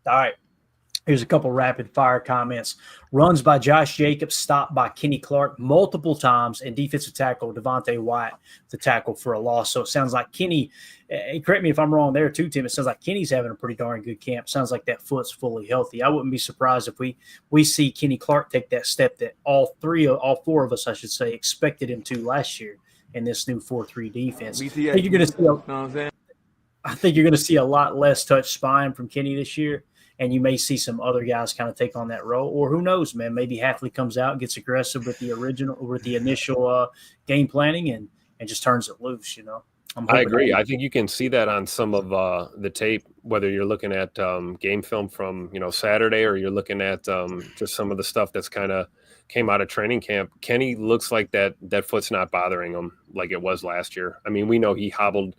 All right. Here's a couple rapid fire comments. Runs by Josh Jacobs, stopped by Kenny Clark multiple times, and defensive tackle Devontae White, the tackle for a loss. So it sounds like Kenny, correct me if I'm wrong there too, Tim, it sounds like Kenny's having a pretty darn good camp. Sounds like that foot's fully healthy. I wouldn't be surprised if we see Kenny Clark take that step that all four of us, I should say, expected him to last year in this new 4-3 defense. I think you're going to see a lot less touch spine from Kenny this year. And you may see some other guys kind of take on that role, or who knows, man? Maybe Hafley comes out and gets aggressive with the initial game planning and just turns it loose. I agree. I think you can see that on some of the tape, whether you're looking at game film from Saturday or you're looking at just some of the stuff that's kind of came out of training camp. Kenny looks like that foot's not bothering him like it was last year. I mean, we know he hobbled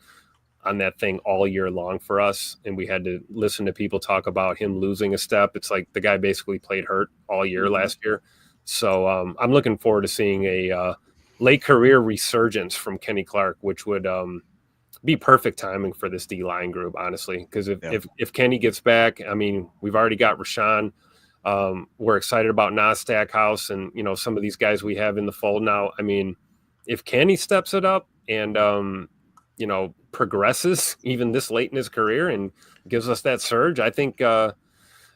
on that thing all year long for us, and we had to listen to people talk about him losing a step. It's like the guy basically played hurt all year last year. So I'm looking forward to seeing a late career resurgence from Kenny Clark, which would be perfect timing for this D-line group, honestly, because if Kenny gets back, I mean, we've already got Rashawn. We're excited about Nas Stackhouse and some of these guys we have in the fold now. I mean, if Kenny steps it up and progresses even this late in his career and gives us that surge, I think we're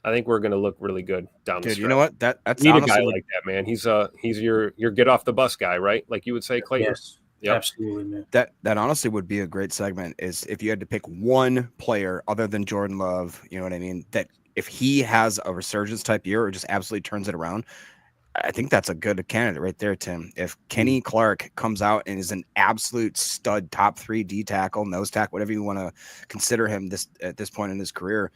going to look really good down the stretch. You know what? That's need a guy like that, man. He's your get off the bus guy, right? Like you would say, Clayton. Yes, absolutely, man. That honestly would be a great segment. Is if you had to pick one player other than Jordan Love, you know what I mean? That if he has a resurgence type year or just absolutely turns it around, I think that's a good candidate right there, Tim. If Kenny Clark comes out and is an absolute stud, top 3 D tackle, nose tackle, whatever you want to consider him at this point in his career,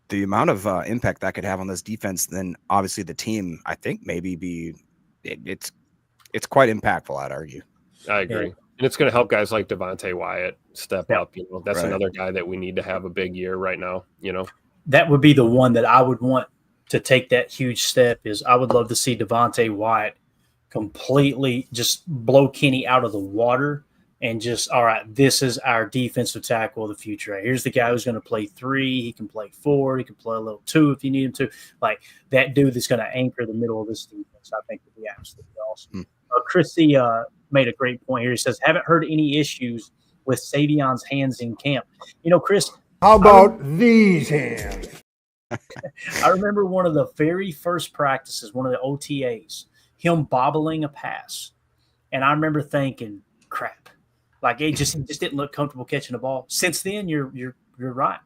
the amount of impact that could have on this defense, then obviously the team, I think maybe it's quite impactful, I'd argue. I agree. Yeah. And it's going to help guys like Devontae Wyatt step up. That's right. Another guy that we need to have a big year right now. That would be the one that I would want to take that huge step. Is I would love to see Devontae Wyatt completely just blow Kenny out of the water and just, all right, this is our defensive tackle of the future. Here's the guy who's going to play 3. He can play 4. He can play a little 2 if you need him to. Like that dude that's going to anchor the middle of this defense, I think would be absolutely awesome. Chrissy made a great point here. He says, haven't heard any issues with Savion's hands in camp. Chris. How about these hands? I remember one of the very first practices, one of the OTAs, him bobbling a pass. And I remember thinking, crap. Like he just didn't look comfortable catching the ball. Since then, you're right.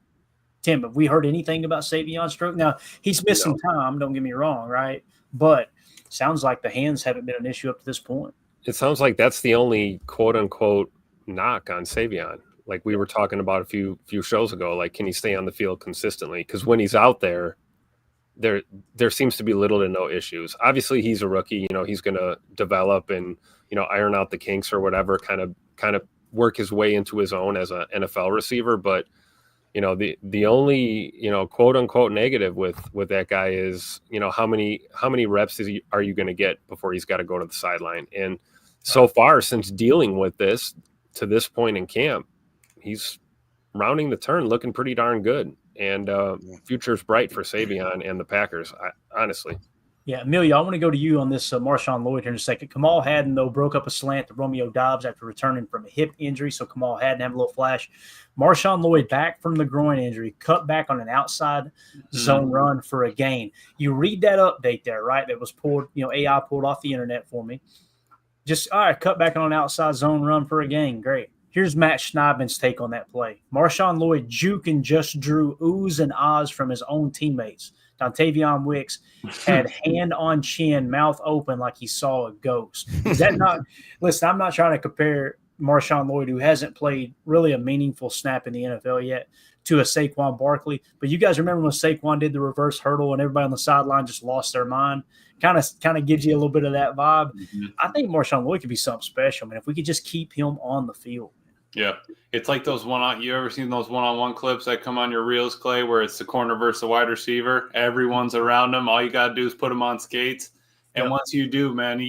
Tim, have we heard anything about Savion's stroke? Now, he's missed some time, don't get me wrong, right? But sounds like the hands haven't been an issue up to this point. It sounds like that's the only quote-unquote knock on Savion. Like we were talking about a few shows ago, like can he stay on the field consistently? Because when he's out there seems to be little to no issues. Obviously, he's a rookie. He's going to develop and iron out the kinks or whatever, kind of work his way into his own as an NFL receiver. But the only quote unquote negative with that guy is how many reps are you going to get before he's got to go to the sideline? And so far, since dealing with this to this point in camp, he's rounding the turn, looking pretty darn good, and future's bright for Savion and the Packers. Honestly, yeah, Ameilio, I want to go to you on this Marshon Lloyd here in a second. Kamal Hadden though broke up a slant to Romeo Dobbs after returning from a hip injury, so Kamal Hadden had a little flash. Marshon Lloyd back from the groin injury, cut back on an outside zone run for a gain. You read that update there, right? That was pulled, AI pulled off the internet for me. Just all right, cut back on an outside zone run for a gain. Great. Here's Matt Schneidman's take on that play. Marshon Lloyd juke and just drew oohs and ahs from his own teammates. Dontavion Wicks had hand on chin, mouth open like he saw a ghost. Is that not – listen, I'm not trying to compare Marshon Lloyd, who hasn't played really a meaningful snap in the NFL yet, to a Saquon Barkley. But you guys remember when Saquon did the reverse hurdle and everybody on the sideline just lost their mind? Kind of gives you a little bit of that vibe. Mm-hmm. I think Marshon Lloyd could be something special, man, if we could just keep him on the field. Yeah. It's like those you ever seen those one-on-one clips that come on your reels, Clay, where it's the corner versus the wide receiver? Everyone's around him. All you got to do is put him on skates. And once you do, man,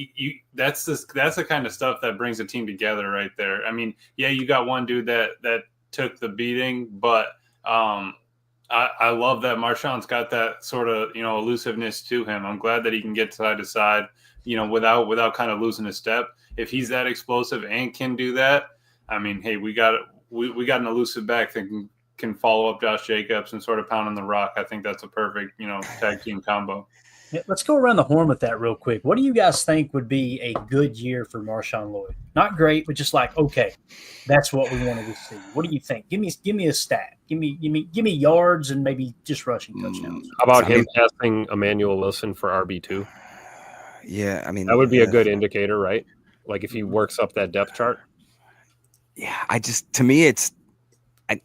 that's the kind of stuff that brings a team together right there. I mean, yeah, you got one dude that took the beating, but I love that Marshon's got that sort of, elusiveness to him. I'm glad that he can get side to side, without kind of losing his step. If he's that explosive and can do that, I mean, hey, we got an elusive back that can follow up Josh Jacobs and sort of pound on the rock. I think that's a perfect, tag team combo. Yeah, let's go around the horn with that real quick. What do you guys think would be a good year for Marshon Lloyd? Not great, but just like, okay, that's what we wanted to see. What do you think? Give me a stat. Give me yards and maybe just rushing touchdowns. How about him passing Ameilio Wilson for RB2? Yeah, I mean, that would be a good indicator, right? Like if he works up that depth chart. Yeah, to me, it's not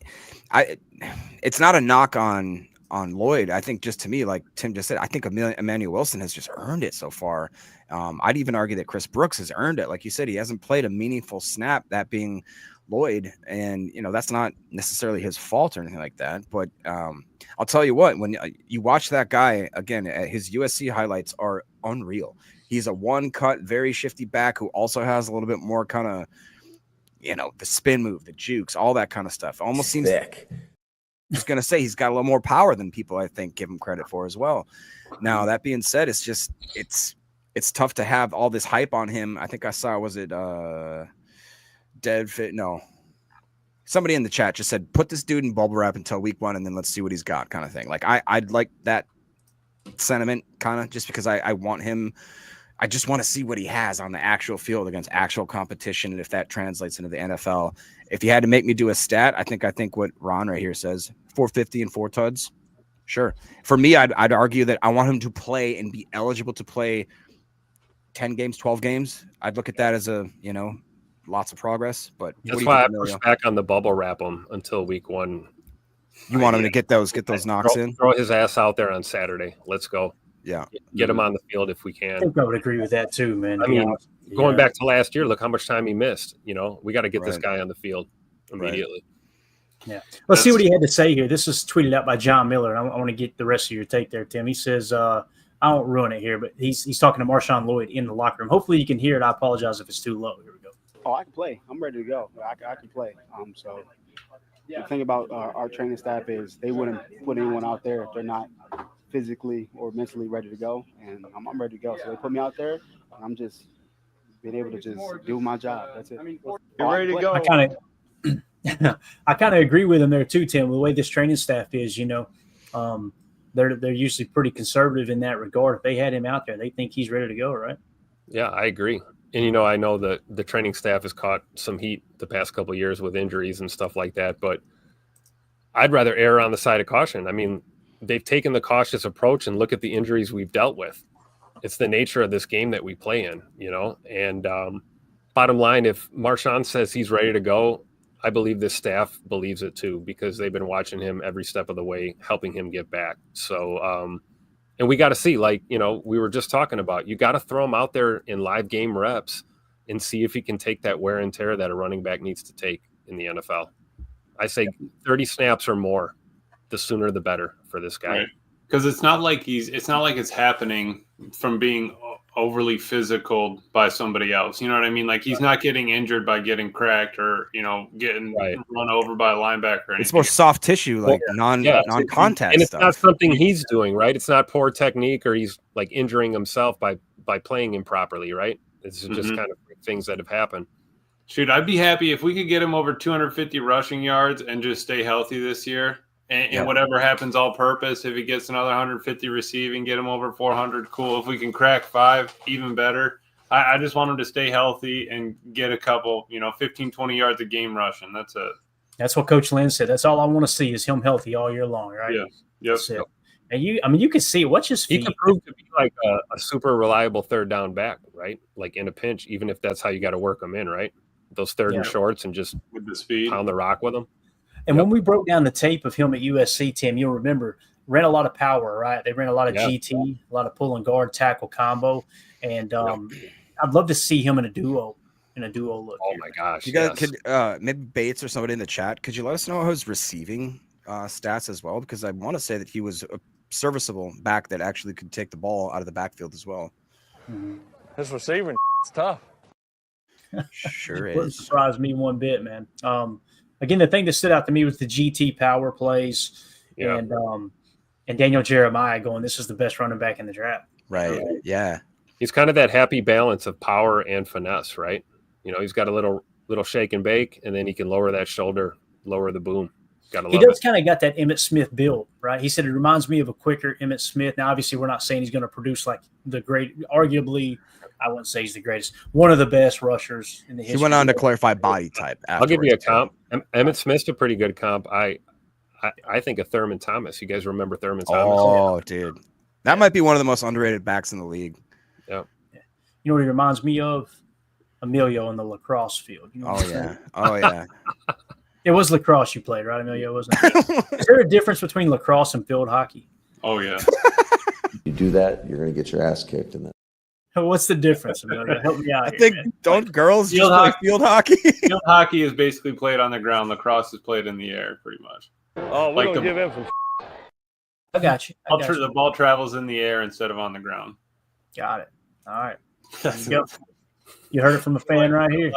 a knock on Lloyd. I think just to me, like Tim just said, I think Emmanuel Wilson has just earned it so far. I'd even argue that Chris Brooks has earned it. Like you said, he hasn't played a meaningful snap, that being Lloyd. And, that's not necessarily his fault or anything like that. But I'll tell you what, when you watch that guy, again, his USC highlights are unreal. He's a one-cut, very shifty back who also has a little bit more kind of, the spin move, the jukes, all that kind of stuff. Almost seems thick. I was going to say he's got a little more power than people, I think, give him credit for as well. Now, that being said, it's tough to have all this hype on him. I think I saw, was it No. Somebody in the chat just said, put this dude in bubble wrap until week 1 and then let's see what he's got, kind of thing. Like, I'd like that sentiment, kind of, just because I want him. I just want to see what he has on the actual field against actual competition, and if that translates into the NFL. If you had to make me do a stat, I think what Ron right here says, 450 and 4 tuds. Sure. For me, I'd argue that I want him to play and be eligible to play 10 games, 12 games. I'd look at that as lots of progress. But that's why I push back on the bubble wrap him until week 1. You want him to get those knocks in? Throw his ass out there on Saturday. Let's go. Yeah. Get him on the field if we can. I think I would agree with that too, man. I mean, going back to last year, look how much time he missed. We got to get this guy on the field immediately. Right. Yeah. Let's see what he had to say here. This is tweeted out by John Miller. I want to get the rest of your take there, Tim. He says, I won't ruin it here, but he's talking to Marshon Lloyd in the locker room. Hopefully you can hear it. I apologize if it's too low. Here we go. Oh, I can play. I'm ready to go. I can play. So the thing about our training staff is they wouldn't put anyone out there if they're not physically or mentally ready to go, and I'm ready to go. So they put me out there, and I'm just being able to just do my job. That's it. You're ready to go. I kind of agree with him there too, Tim. The way this training staff is, they're usually pretty conservative in that regard. If they had him out there, they think he's ready to go, right? Yeah, I agree. And I know that the training staff has caught some heat the past couple of years with injuries and stuff like that, but I'd rather err on the side of caution. I mean, they've taken the cautious approach and look at the injuries we've dealt with. It's the nature of this game that we play in, and bottom line, if Marshon says he's ready to go, I believe this staff believes it too, because they've been watching him every step of the way, helping him get back. So, and we got to see, we were just talking about, you got to throw him out there in live game reps and see if he can take that wear and tear that a running back needs to take in the NFL. I say 30 snaps or more. The sooner the better for this guy. Because it's not like it's happening from being overly physical by somebody else. You know what I mean? Like he's not getting injured by getting cracked or, getting run over by a linebacker. Or it's more soft tissue, like non-contact and it's stuff. not something he's doing, right? It's not poor technique or he's like injuring himself by playing improperly, right? It's just kind of things that have happened. Shoot, I'd be happy if we could get him over 250 rushing yards and just stay healthy this year. And whatever happens all purpose, if he gets another 150 receiving, get him over 400, cool. If we can crack 5, even better. I just want him to stay healthy and get a couple, 15, 20 yards a game rushing. That's it. That's what Coach Lynn said. That's all I want to see is him healthy all year long, right? Yeah. Yep. And you can see what's his feet. He can prove to be like a super reliable third down back, right? Like in a pinch, even if that's how you got to work him in, right? those third and Yeah. shorts and just with the speed. pound the rock with them. And Yep. when we broke down the tape of him at USC, Tim, you'll remember ran a lot of power, right? They ran a lot of Yeah. GT, a lot of pull and guard tackle combo, and I'd love to see him in a duo look. Oh here. my gosh! You guys yes. could maybe Bates or somebody in the chat. Could you let us know his receiving stats as well? Because I want to say that he was a serviceable back that actually could take the ball out of the backfield as well. Mhm. His receiving is tough. Sure Wouldn't is. surprise me one bit, man. Again, the thing that stood out to me was the GT power plays Yeah. and Daniel Jeremiah going, this is the best running back in the draft. Right. Yeah. He's kind of that happy balance of power and finesse, right? You know, he's got a little shake and bake, and then he can lower that shoulder, lower the boom. Gotta He love does it. kind of got that Emmitt Smith build, right? He said it reminds me of a quicker Emmitt Smith. Now, obviously, we're not saying he's going to produce like the great, arguably, I wouldn't say he's the greatest, one of the best rushers in the history. He went on to clarify body type. I'll give you a afterwards. comp. Emmett Smith's a pretty good comp. I think of Thurman Thomas. You guys remember Thurman Thomas? Oh, dude. That might be one of the most underrated backs in the league. You know what he reminds me of? Ameilio in the lacrosse field. You know what Oh, I'm saying? yeah. Oh, yeah. It was lacrosse you played, right, Ameilio? Wasn't it? Is there a difference between lacrosse and field hockey? Oh yeah. You do that, you're going to get your ass kicked in that. What's the difference, Ameilio? Help me out I here, think, man. don't girls just Field play hockey. field hockey? Field hockey is basically played on the ground. Lacrosse is played in the air, pretty much. Oh, we're Like gonna the- give him some. I got you. I got you. The ball travels in the air instead of on the ground. Got it. All right. There you go. You heard it from a fan right here.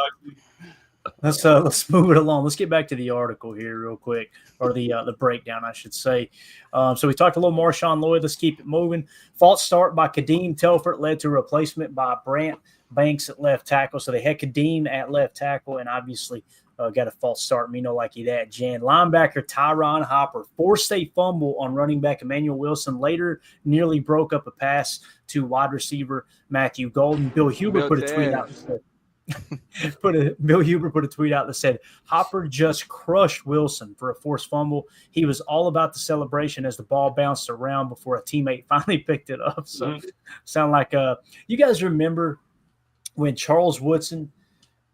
Let's move it along. Let's get back to the article here real quick, or the breakdown, I should say. So we talked a little Marshon Lloyd. Let's keep it moving. False start by Kadeem Telford led to a replacement by Brant Banks at left tackle. So they had Kadeem at left tackle, and obviously got a false start. Me know like that. Jan linebacker Tyron Hopper forced a fumble on running back Emmanuel Wilson. Later, nearly broke up a pass to wide receiver Matthew Golden. Bill Huber put a tweet out that said. Bill Huber put a tweet out that said Hopper just crushed Wilson for a forced fumble. He was all about the celebration as the ball bounced around before a teammate finally picked it up. So sound like you guys remember when Charles Woodson,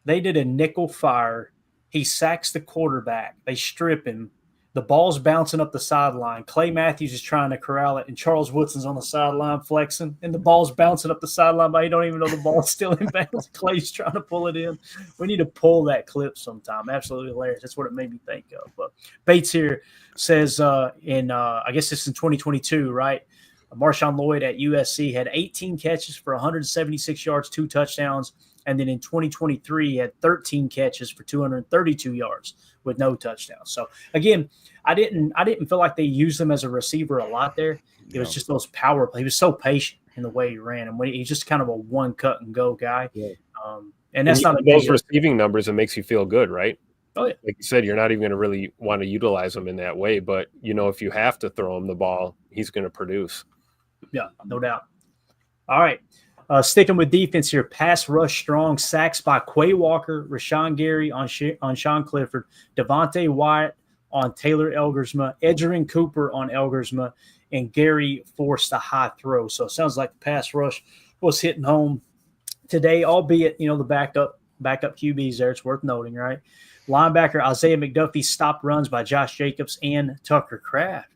they did a nickel fire. He sacks the quarterback. They strip him. The ball's bouncing up the sideline. Clay Matthews is trying to corral it, and Charles Woodson's on the sideline flexing, and the ball's bouncing up the sideline, but he don't even know the ball's still in bounds. Clay's trying to pull it in. We need to pull that clip sometime. Absolutely hilarious. That's what it made me think of. But Bates here says I guess this is in 2022, right? Marshon Lloyd at USC had 18 catches for 176 yards, 2 touchdowns. And then in 2023, he had 13 catches for 232 yards with no touchdowns. So again, I didn't feel like they used him as a receiver a lot there. It was just those power plays. He was so patient in the way he ran, and he's just kind of a one cut and go guy. Yeah. And that's not those receiving numbers. It makes you feel good, right? Oh yeah. Like you said, you're not even going to really want to utilize him in that way, but you know, if you have to throw him the ball, he's going to produce. Yeah, no doubt. All right. Sticking with defense here, pass rush strong, sacks by Quay Walker, Rashawn Gary on Sean Clifford, Devontae Wyatt on Taylor Elgersma, Edgerrin Cooper on Elgersma, and Gary forced a high throw. So it sounds like the pass rush was hitting home today, albeit, the backup QBs there. It's worth noting, right? Linebacker Isaiah McDuffie stopped runs by Josh Jacobs and Tucker Kraft.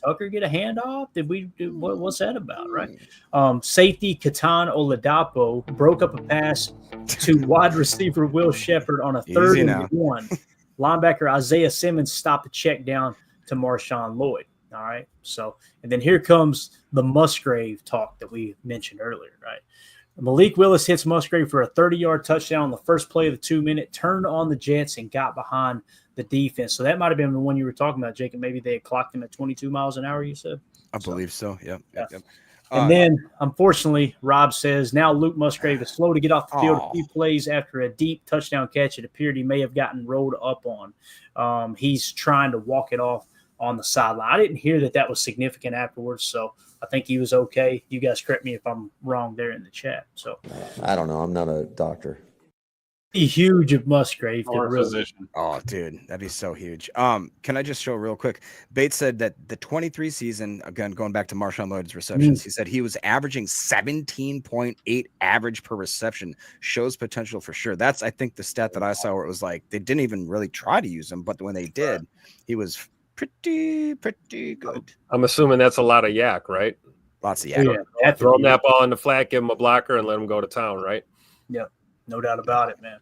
Tucker get a handoff? What's that about, right? Safety Katan Oladapo broke up a pass to wide receiver Will Shepherd on a 3rd and 1. Linebacker Isaiah Simmons stopped the check down to Marshon Lloyd. All right. So, and then here comes the Musgrave talk that we mentioned earlier, right? Malik Willis hits Musgrave for a 30-yard touchdown on the first play of the 2-minute, turned on the Jets and got behind the defense. So that might have been the one you were talking about, Jacob. Maybe they had clocked him at 22 miles an hour, you said? I believe so. Yep. And then, unfortunately, Rob says, now Luke Musgrave is slow to get off the field a few plays after a deep touchdown catch. It appeared he may have gotten rolled up on. He's trying to walk it off on the sideline. I didn't hear that was significant afterwards, so I think he was okay. You guys correct me if I'm wrong there in the chat. So I don't know. I'm not a doctor. Be huge if Musgrave could Or really. physician. Oh, dude, that'd be so huge. Can I just show real quick? Bates said that the 23 season, again, going back to Marshon Lloyd's receptions, he said he was averaging 17.8 average per reception. Shows potential for sure. That's, I think, the stat that I saw where it was like they didn't even really try to use him, but when they did, he was pretty good. I'm assuming that's a lot of yak, right? Lots of yak. Yeah, Throw him that ball in the flat, give him a blocker, and let him go to town, right? Yep, no doubt about it, man.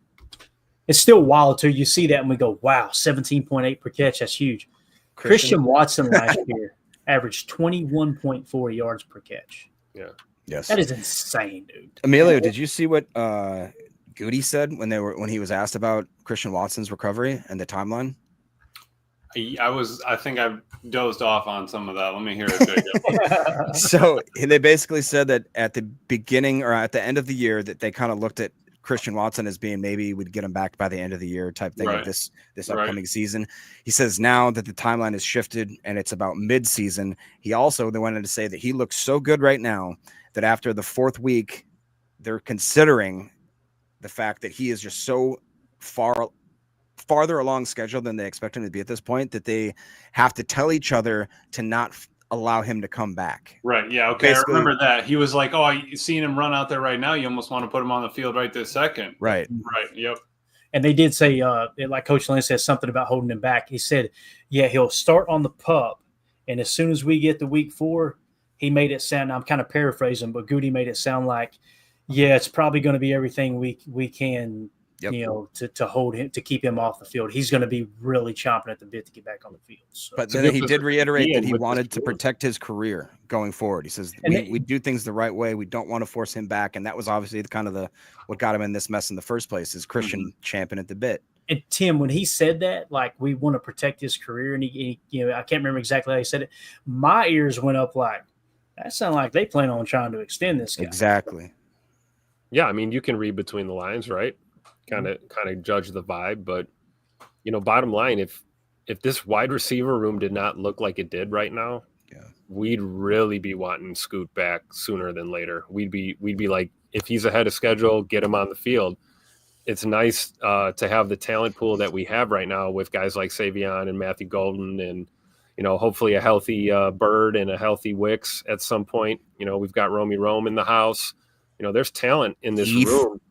It's still wild, too. You see that and we go, wow, 17.8 per catch. That's huge. Christian Watson last year averaged 21.4 yards per catch. Yeah. Yes. That is insane, dude. Ameilio, did you see what Goody said when he was asked about Christian Watson's recovery and the timeline? I think I dozed off on some of that. Let me hear it, Jacob. So they basically said that at the beginning or at the end of the year that they kind of looked at Christian Watson as being maybe we'd get him back by the end of the year type thing of this upcoming season. He says now that the timeline has shifted and it's about mid-season. They wanted to say that he looks so good right now that after the 4th week, they're considering the fact that he is just so farther along schedule than they expect him to be at this point that they have to tell each other to not allow him to come back. Right. Yeah. Okay. Basically, I remember that. He was like, oh, you seeing him run out there right now, you almost want to put him on the field right this second. Right. Yep. And they did say, like Coach Lynn said, something about holding him back. He said, yeah, he'll start on the pup. And as soon as we get to week 4, he made it sound, I'm kind of paraphrasing, but Goody made it sound like, yeah, it's probably going to be everything we can, to hold him, to keep him off the field. He's going to be really chomping at the bit to get back on the field. So. But then he did reiterate that he wanted to protect his career going forward. He says we do things the right way. We don't want to force him back. And that was obviously what got him in this mess in the first place is Christian champing at the bit. And Tim, when he said that, like we want to protect his career, and he I can't remember exactly how he said it. My ears went up like, that sounded like they plan on trying to extend this guy. Exactly. Yeah, I mean, you can read between the lines, right? Kind of judge the vibe, but bottom line, if this wide receiver room did not look like it did right now, we'd really be wanting Scoot back sooner than later. We'd be like, if he's ahead of schedule, get him on the field. It's nice to have the talent pool that we have right now with guys like Savion and Matthew Golden and hopefully a healthy Bird and a healthy Wicks at some point. We've got Romy Rome in the house. There's talent in this room.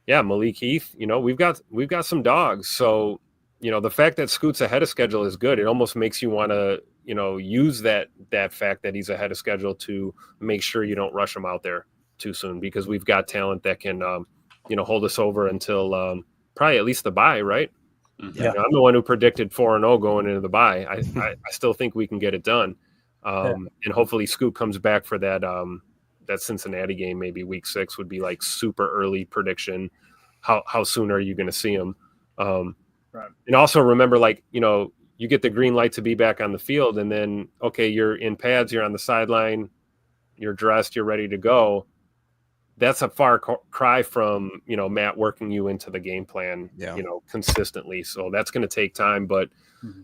Yeah, Malik Heath, we've got some dogs. So, the fact that Scoot's ahead of schedule is good. It almost makes you want to, use that fact that he's ahead of schedule to make sure you don't rush him out there too soon, because we've got talent that can, hold us over until probably at least the bye, right? Yeah. I'm the one who predicted 4-0 going into the bye. I still think we can get it done. And hopefully Scoot comes back for that that Cincinnati game, maybe week 6 would be like super early prediction. How soon are you going to see him? Right. And also remember, you get the green light to be back on the field, and then, okay, you're in pads, you're on the sideline, you're dressed, you're ready to go. That's a far cry from, Matt working you into the game plan, consistently. So that's going to take time, but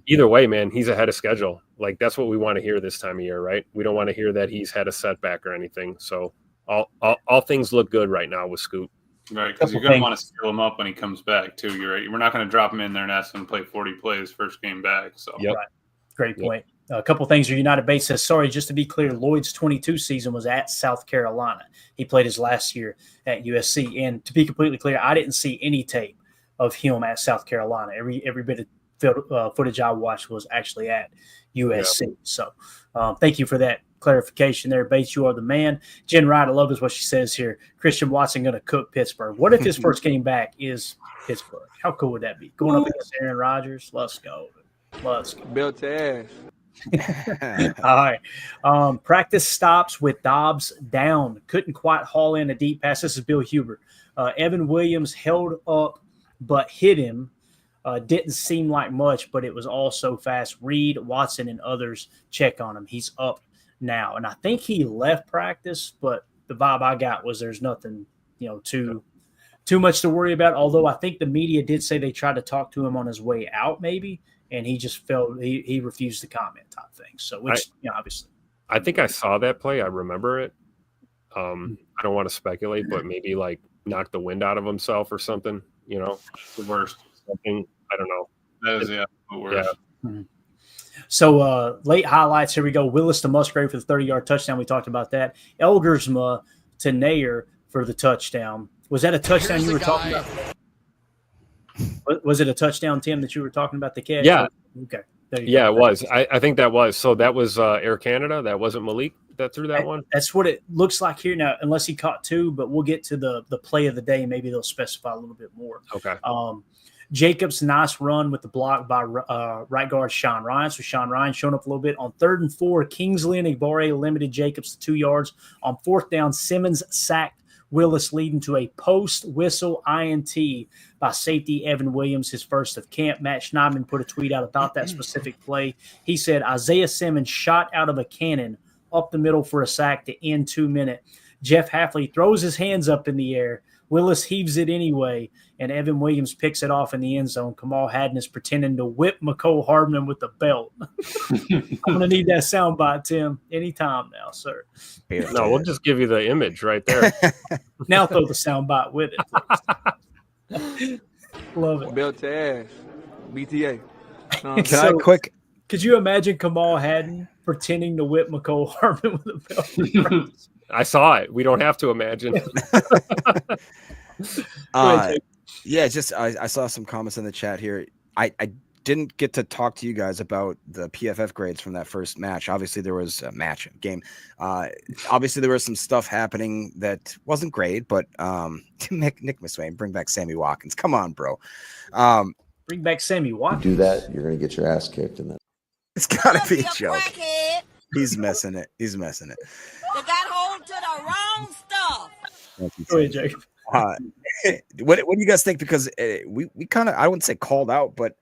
either way, man, he's ahead of schedule. Like, that's what we want to hear this time of year, right? We don't want to hear that he's had a setback or anything. So all things look good right now with Scoot. Right, because you're going to want to scale him up when he comes back, too. You're right. We're not going to drop him in there and ask him to play 40 plays first game back. So, yep. Right. Great point. A couple things. United Bates says, sorry, just to be clear, Lloyd's 22 season was at South Carolina. He played his last year at USC. And to be completely clear, I didn't see any tape of him at South Carolina. Every bit of footage I watched was actually at USC. Yeah. So thank you for that clarification there, Bates. You are the man. Jen Wright, I love this, what she says here. Christian Watson going to cook Pittsburgh. What if his first game back is Pittsburgh? How cool would that be? Going up against Aaron Rodgers? Let's go. Built ass. All right. Practice stops with Dobbs down. Couldn't quite haul in a deep pass. This is Bill Huber. Evan Williams held up but hit him. Didn't seem like much, but it was all so fast. Reed, Watson, and others check on him. He's up now. And I think he left practice, but the vibe I got was there's nothing, too much to worry about. Although I think the media did say they tried to talk to him on his way out, maybe. And he just felt he refused to comment type thing. So, obviously. I think I saw that play. I remember it. I don't want to speculate, but maybe like knocked the wind out of himself or something. You know, The worst. something I don't know. That is the worst. Yeah. So late highlights. Here we go. Willis to Musgrave for the 30-yard touchdown. We talked about that. Eldersma to Nair for the touchdown. Was that a touchdown you were talking about? Was it a touchdown, Tim, that you were talking about the catch? Yeah. Okay. There you Yeah, go. it was. I think that was. So that was Air Canada. That wasn't Malik that threw that one. That's what it looks like here now, unless he caught two, but we'll get to the play of the day. Maybe they'll specify a little bit more. Okay. Jacobs, nice run with the block by right guard Sean Ryan. So Sean Ryan showing up a little bit. On 3rd and 4, Kingsley and Igbare limited Jacobs to 2 yards. On 4th down, Simmons sacked Willis, leading to a post-whistle INT by safety Evan Williams, his first of camp. Matt Schneidman put a tweet out about that specific play. He said, Isaiah Simmons shot out of a cannon up the middle for a sack to end 2 minute. Jeff Hafley throws his hands up in the air. Willis heaves it anyway, and Evan Williams picks it off in the end zone. Kamal Hadden is pretending to whip McCole Hardman with the belt. I'm going to need that soundbite, Tim, anytime now, sir. No, we'll just give you the image right there. Now throw the soundbite with it. Love it. Belt to ass. BTA. Can I quick? Could you imagine Kamal Hadden pretending to whip McCole Hardman with a belt? I saw it. We don't have to imagine. Yeah, just I saw some comments in the chat here. I didn't get to talk to you guys about the PFF grades from that first match. Obviously, there was a game. Obviously, there was some stuff happening that wasn't great, but Nick Muswain, bring back Sammy Watkins. Come on, bro. Bring back Sammy Watkins. Do that, you're going to get your ass kicked. And then It's got to be a joke. He's messing it. You got hold to the wrong stuff. Go ahead, Jacob. What do you guys think? Because we kind of, I wouldn't say called out, but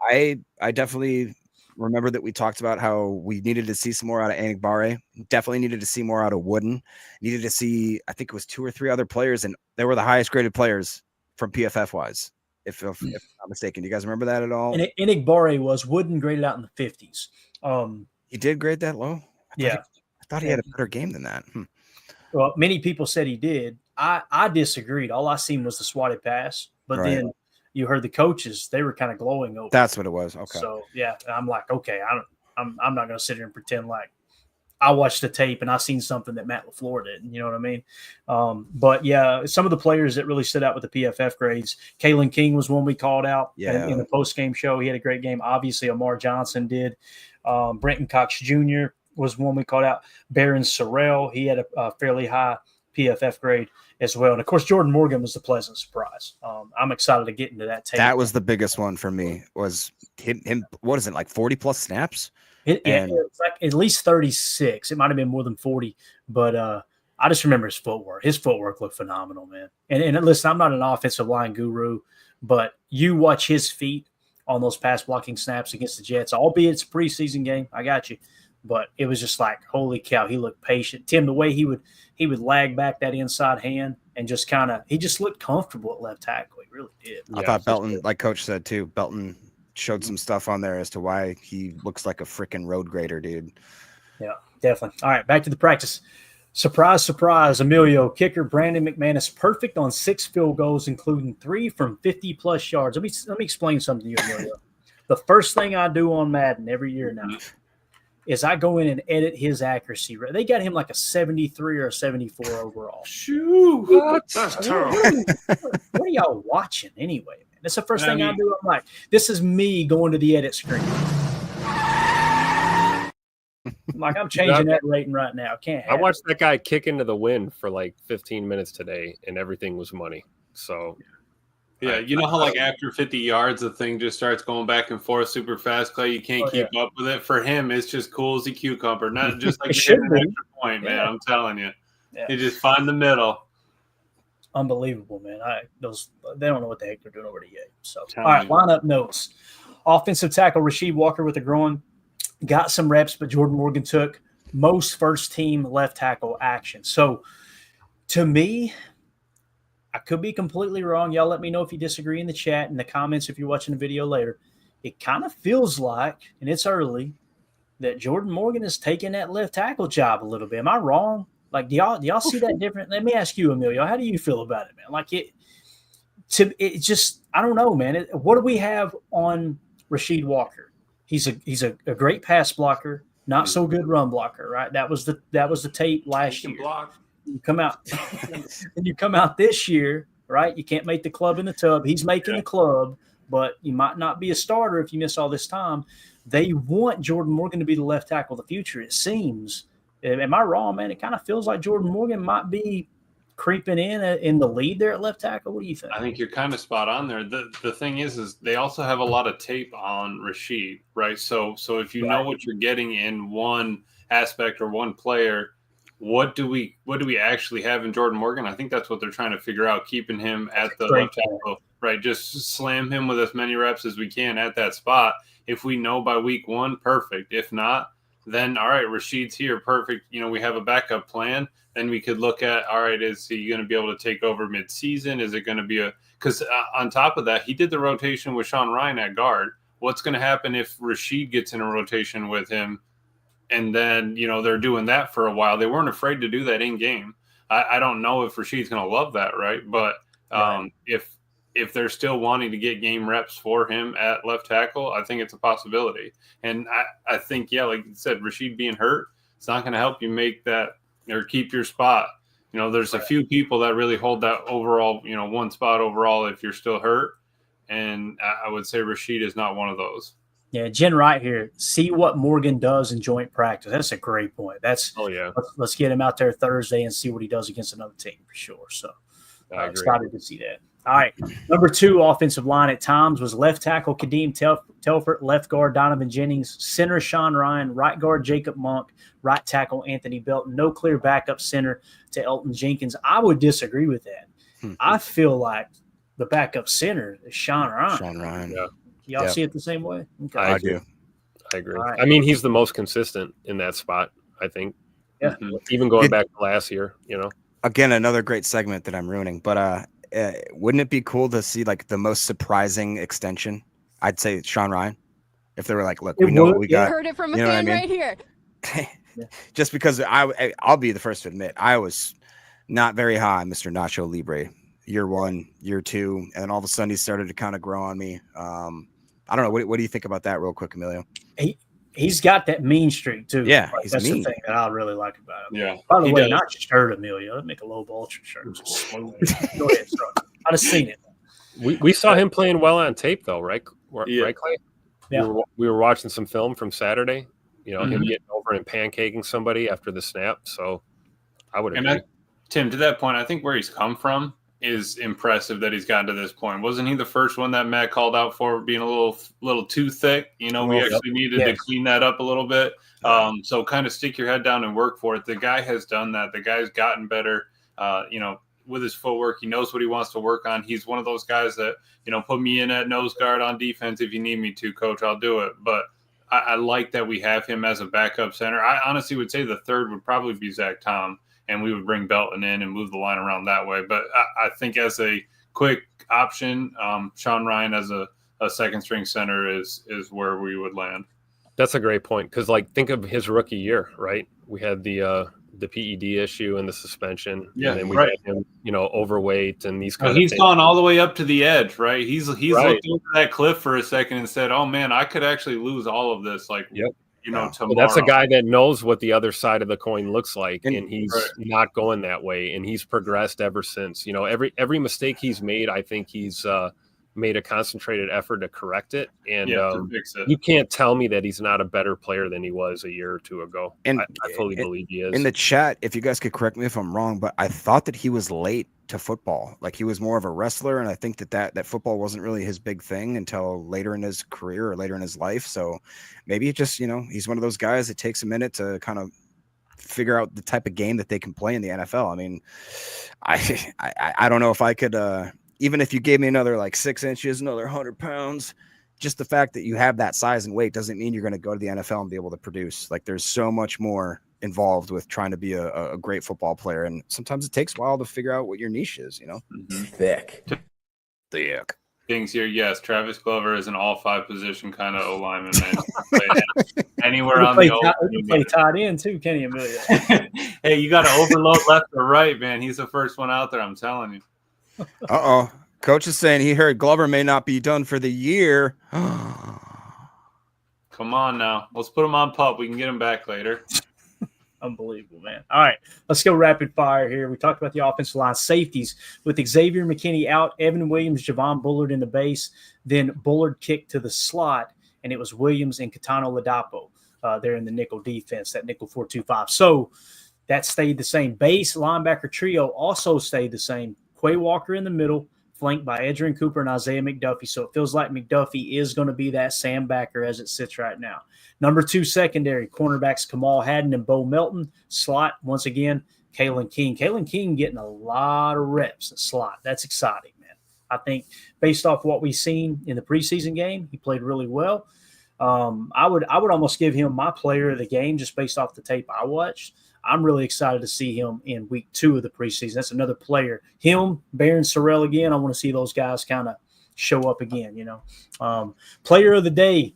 I definitely remember that we talked about how we needed to see some more out of Anigbare. Definitely needed to see more out of Wooden. Needed to see, I think it was 2 or 3 other players, and they were the highest graded players from PFF wise, if I'm not mistaken. Do you guys remember that at all? And Anigbare was Wooden graded out in the 50s. He did grade that low? I thought he had a better game than that. Well, many people said he did. I disagreed. All I seen was the swatted pass, but then you heard the coaches; they were kind of glowing over. That's what it was. Okay. So yeah, I'm like, okay, I'm not going to sit here and pretend like I watched the tape and I seen something that Matt LaFleur did. You know what I mean? But yeah, some of the players that really stood out with the PFF grades, Kalen King was one we called out in the post game show. He had a great game. Obviously, Amar Johnson did. Brenton Cox Jr. was one we called out. Baron Sorrell, he had a fairly high PFF grade as well. And, of course, Jordan Morgan was a pleasant surprise. I'm excited to get into that tape. That was the biggest one for me, was him what is it, like 40-plus snaps? It's like at least 36. It might have been more than 40. But I just remember his footwork. His footwork looked phenomenal, man. And listen, I'm not an offensive line guru, but you watch his feet on those pass blocking snaps against the Jets, albeit it's a preseason game. I got you. But it was just like, holy cow, he looked patient. Tim, the way he would lag back that inside hand and just he just looked comfortable at left tackle. He really did. I thought Belton, like Coach said too, Belton showed some stuff on there as to why he looks like a freaking road grader, dude. Yeah, definitely. All right, back to the practice. Surprise, surprise, Ameilio, kicker Brandon McManus, perfect on 6 field goals, including 3 from 50-plus yards. Let me explain something to you, Ameilio. The first thing I do on Madden every year now is I go in and edit his accuracy. They got him like a 73 or a 74 overall. Shoot. That's terrible. What are y'all watching anyway, man? That's the first thing I do. I'm like, this is me going to the edit screen. I'm changing that rating right now. I watched that guy kick into the wind for like 15 minutes today, and everything was money. So yeah, you know how like after 50 yards, the thing just starts going back and forth super fast, Clay. You can't keep up with it. For him, it's just cool as a cucumber. Not just like an extra point, man. I'm telling you. Yeah. You just find the middle. Unbelievable, man. They don't know what the heck they're doing over the game. So all right, lineup notes. Offensive tackle Rasheed Walker with a groin. Got some reps, but Jordan Morgan took most first-team left tackle action. So, to me, I could be completely wrong. Y'all let me know if you disagree in the chat, in the comments if you're watching the video later. It kind of feels like, and it's early, that Jordan Morgan is taking that left tackle job a little bit. Am I wrong? Like, do y'all see that different? Let me ask you, Ameilio, how do you feel about it, man? Like, it just, I don't know, man. What do we have on Rasheed Walker? He's a great pass blocker, not so good run blocker, right? That was the tape last year. You come out and you come out this year, right? You can't make the club in the tub. He's making the club, but you might not be a starter if you miss all this time. They want Jordan Morgan to be the left tackle of the future, it seems. Am I wrong, man? It kind of feels like Jordan Morgan might be creeping in the lead there at left tackle. What do you think? I think you're kind of spot on there. The thing is they also have a lot of tape on Rasheed, right? So if you know what you're getting in one aspect or one player, what do we actually have in Jordan Morgan? I think that's what they're trying to figure out, keeping him at the left tackle, right? Just slam him with as many reps as we can at that spot. If we know by week 1, perfect. If not, then all right, Rasheed's here, perfect. We have a backup plan. Then we could look at, all right, is he going to be able to take over midseason? Is it going to be because on top of that, he did the rotation with Sean Ryan at guard. What's going to happen if Rasheed gets in a rotation with him? And then, they're doing that for a while. They weren't afraid to do that in game. I don't know if Rasheed's going to love that, right? But if they're still wanting to get game reps for him at left tackle, I think it's a possibility. And I think, like you said, Rasheed being hurt, it's not going to help you make that or keep your spot. There's a few people that really hold that overall, one spot overall if you're still hurt. And I would say Rasheed is not one of those. Yeah, Jen Wright here. See what Morgan does in joint practice. That's a great point. Let's get him out there Thursday and see what he does against another team for sure. So excited to see that. All right, number 2 offensive line at times was left tackle Kadeem Telford, left guard Donovan Jennings, center Sean Ryan, right guard Jacob Monk, right tackle Anthony Belton. No clear backup center to Elton Jenkins. I would disagree with that. I feel like the backup center is Sean Ryan. Yeah. Y'all see it the same way? Okay. I do. I agree. Right. I mean, he's the most consistent in that spot, I think. Yeah. Even going back to last year, Again, another great segment that I'm ruining, but wouldn't it be cool to see like the most surprising extension? I'd say Sean Ryan. If they were like, look, we know what we got. You heard it from a fan right here. Just because I'll be the first to admit, I was not very high on Mr. Nacho Libre. Year 1, year 2, and all of a sudden he started to kind of grow on me. I don't know. What do you think about that real quick, Ameilio? He's got that mean streak too. Yeah, that's mean. The thing that I really like about him. Yeah. By the way, not your shirt, Ameilio. I'd make a low ultra shirt. Go ahead, I'd have seen it. We saw him playing well on tape though, right? Right, Clay? Yeah. We were watching some film from Saturday. Him getting over and pancaking somebody after the snap. So I would agree. Tim, to that point, I think where he's come from is impressive that he's gotten to this point. Wasn't he the first one that Matt called out for being a little too thick? We actually needed to clean that up a little bit. So kind of stick your head down and work for it. The guy has done that. The guy's gotten better, with his footwork. He knows what he wants to work on. He's one of those guys that, put me in at nose guard on defense if you need me to, coach, I'll do it. But I like that we have him as a backup center. I honestly would say the third would probably be Zach Tom, and we would bring Belton in and move the line around that way. But I think as a quick option, Sean Ryan as a second string center is where we would land. That's a great point because, think of his rookie year, right? We had the PED issue and the suspension, and then we had him, overweight and these kind of things. He's gone all the way up to the edge, right? He's looked over that cliff for a second and said, "Oh man, I could actually lose all of this." Tomorrow. But that's a guy that knows what the other side of the coin looks like, and he's not going that way, and he's progressed ever since. Every mistake he's made, I think he's made a concentrated effort to correct it, and to fix it. You can't tell me that he's not a better player than he was a year or two ago. And I fully believe he is. In the chat, if you guys could correct me if I'm wrong, but I thought that he was late to football. Like he was more of a wrestler, and I think that football wasn't really his big thing until later in his career or later in his life. So maybe it just, he's one of those guys that takes a minute to kind of figure out the type of game that they can play in the NFL. I mean, I don't know if I could even if you gave me another 6 inches, another 100 pounds, just the fact that you have that size and weight doesn't mean you're going to go to the NFL and be able to produce. There's so much more involved with trying to be a great football player. And sometimes it takes a while to figure out what your niche is, Thick. Things here, yes. Travis Glover is an all 5 position kind of O lineman, man. Anywhere on the O. You play tight end too, can you, Ameilio? Hey, you got to overload left or right, man. He's the first one out there, I'm telling you. Coach is saying he heard Glover may not be done for the year. Come on now. Let's put him on pup. We can get him back later. Unbelievable, man. All right, let's go rapid fire here. We talked about the offensive line. Safeties with Xavier McKinney out, Evan Williams, Javon Bullard in the base, then Bullard kicked to the slot, and it was Williams and Katano Ladapo there in the nickel defense, that nickel 4-2-5. So that stayed the same. Base linebacker trio also stayed the same. Quay Walker in the middle, flanked by Edgerrin Cooper and Isaiah McDuffie. So it feels like McDuffie is going to be that Sam backer as it sits right now. Number 2 secondary, cornerbacks Kamal Haddon and Bo Melton. Slot, once again, Kalen King. Kalen King getting a lot of reps at slot. That's exciting, man. I think based off what we've seen in the preseason game, he played really well. I would almost give him my player of the game just based off the tape I watched. I'm really excited to see him in week 2 of the preseason. That's another player. Him, Baron Sorrell again. I want to see those guys kind of show up again, you know. Player of the day,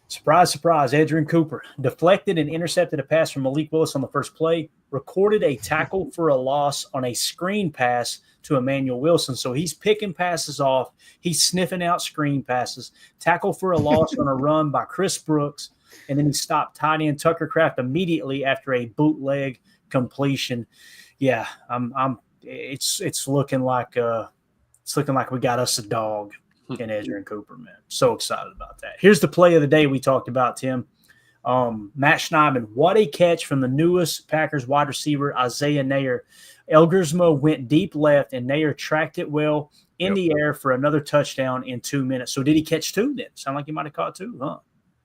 surprise, surprise, Edgerrin Cooper. Deflected and intercepted a pass from Malik Willis on the first play. Recorded a tackle for a loss on a screen pass to Emmanuel Wilson. So he's picking passes off. He's sniffing out screen passes. Tackle for a loss on a run by Chris Brooks. And then he stopped tight end Tucker Kraft immediately after a bootleg completion. Yeah, it's looking like we got us a dog in Edgerrin Cooper, man. So excited about that. Here's the play of the day we talked about, Tim. Matt Schneidman, what a catch from the newest Packers wide receiver, Isaiah Nayer. Elgersma went deep left, and Nayer tracked it well in the air for another touchdown in 2 minutes. So did he catch 2 then? Sound like he might have caught 2, huh?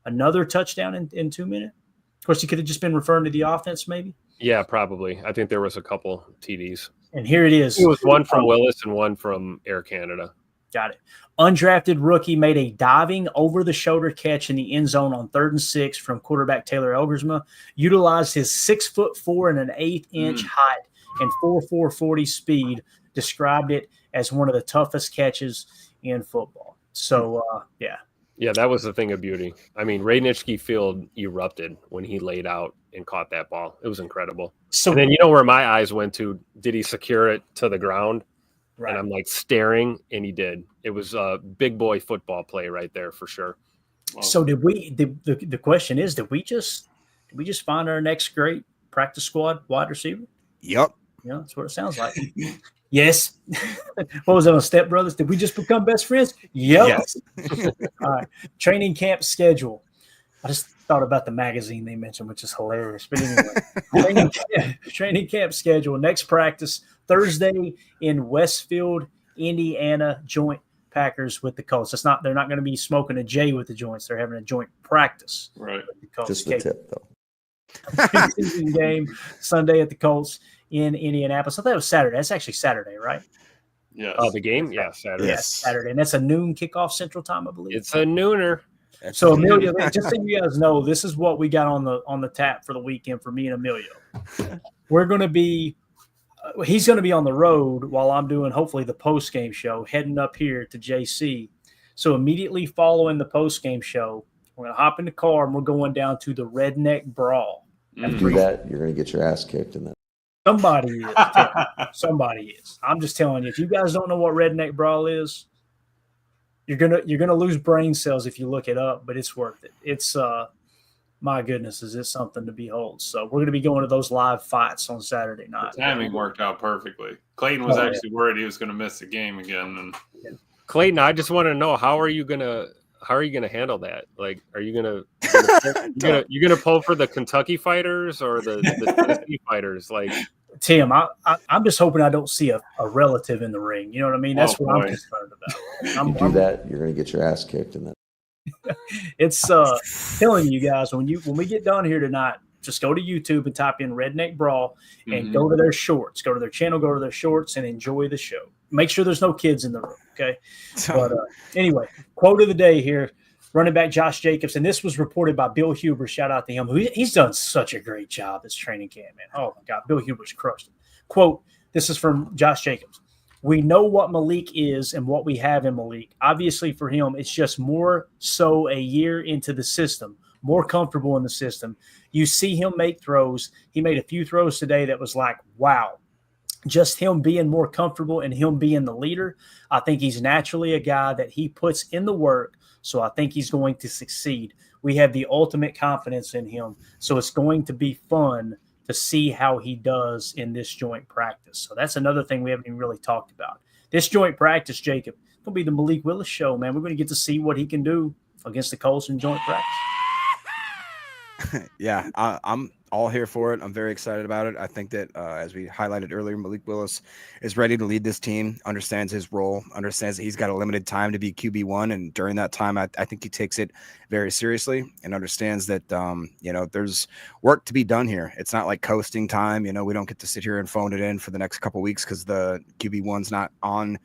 Another touchdown in 2 minutes? Of course, he could have just been referring to the offense maybe. Yeah, probably. I think there was a couple TDs. And here it is. It was one from Willis and one from Air Canada. Got it. Undrafted rookie made a diving over-the-shoulder catch in the end zone on 3rd and 6 from quarterback Taylor Elgersma. Utilized his 6'4" and 1/8 inch height and 4.40 speed. Described it as one of the toughest catches in football. So, yeah. Yeah, that was the thing of beauty. I mean, Ray Nitschke Field erupted when he laid out and caught that ball. It was incredible. So, and then you know where my eyes went to? Did he secure it to the ground? Right. And I'm like staring, and he did. It was a big boy football play right there for sure. So did we? The question is, did we just find our next great practice squad wide receiver? Yep. Yeah, that's what it sounds like. Yes. What was it on Step Brothers? Did we just become best friends? Yep. Yes. All right. Training camp schedule. I just thought about the magazine they mentioned, which is hilarious. But anyway, training camp schedule. Next practice Thursday in Westfield, Indiana. Joint Packers with the Colts. They're not going to be smoking a J with the joints. They're having a joint practice. Right. With the Colts. Just the tip, though. Preseason game Sunday at the Colts in Indianapolis. I thought it was Saturday. That's actually Saturday, right? Yes. Oh, the game? Yeah, Saturday. Yes, Saturday. And that's a noon kickoff Central Time, I believe. It's a nooner. So, Ameilio, just so you guys know, this is what we got on the tap for the weekend for me and Ameilio. We're going to be he's going to be on the road while I'm doing, hopefully, the post-game show, heading up here to JC. So immediately following the post-game show, we're going to hop in the car and we're going down to the Redneck Brawl. You do that, you're going to get your ass kicked in that. Somebody is. Somebody is. I'm just telling you, if you guys don't know what Redneck Brawl is, you're gonna lose brain cells if you look it up, but it's worth it. It's my goodness, is it something to behold. So we're gonna be going to those live fights on Saturday night. The timing worked out perfectly. Clayton was actually worried he was gonna miss the game again. And Clayton, I just want to know, how are you gonna handle that? Like, are you gonna pull for the Kentucky fighters or the Tennessee fighters? Like, Tim, I'm just hoping I don't see a relative in the ring. You know what I mean? That's what I'm concerned about. You do that, you're going to get your ass kicked in that. It's telling you guys, when we get done here tonight, just go to YouTube and type in Redneck Brawl and go to their shorts, go to their channel, go to their shorts, and enjoy the show. Make sure there's no kids in the room, okay? But anyway, quote of the day here, running back Josh Jacobs, and this was reported by Bill Huber. Shout out to him. He's done such a great job this training camp, man. Oh, my God, Bill Huber's crushed it. Quote, this is from Josh Jacobs. We know what Malik is and what we have in Malik. Obviously, for him, it's just more so a year into the system, more comfortable in the system. You see him make throws. He made a few throws today that was like, wow. just him being more comfortable and him being the leader, I think he's naturally a guy that he puts in the work. So I think he's going to succeed. We have the ultimate confidence in him. So it's going to be fun to see how he does in this joint practice. So that's another thing we haven't even really talked about. This joint practice, Jacob, it's going to be the Malik Willis show, man. We're going to get to see what he can do against the Colts in joint practice. Yeah, I'm all here for it. I'm very excited about it. I think that, as we highlighted earlier, Malik Willis is ready to lead this team, understands his role, understands that he's got a limited time to be QB1. And during that time, I think he takes it very seriously and understands that, there's work to be done here. It's not like coasting time. We don't get to sit here and phone it in for the next couple of weeks because the QB1's not on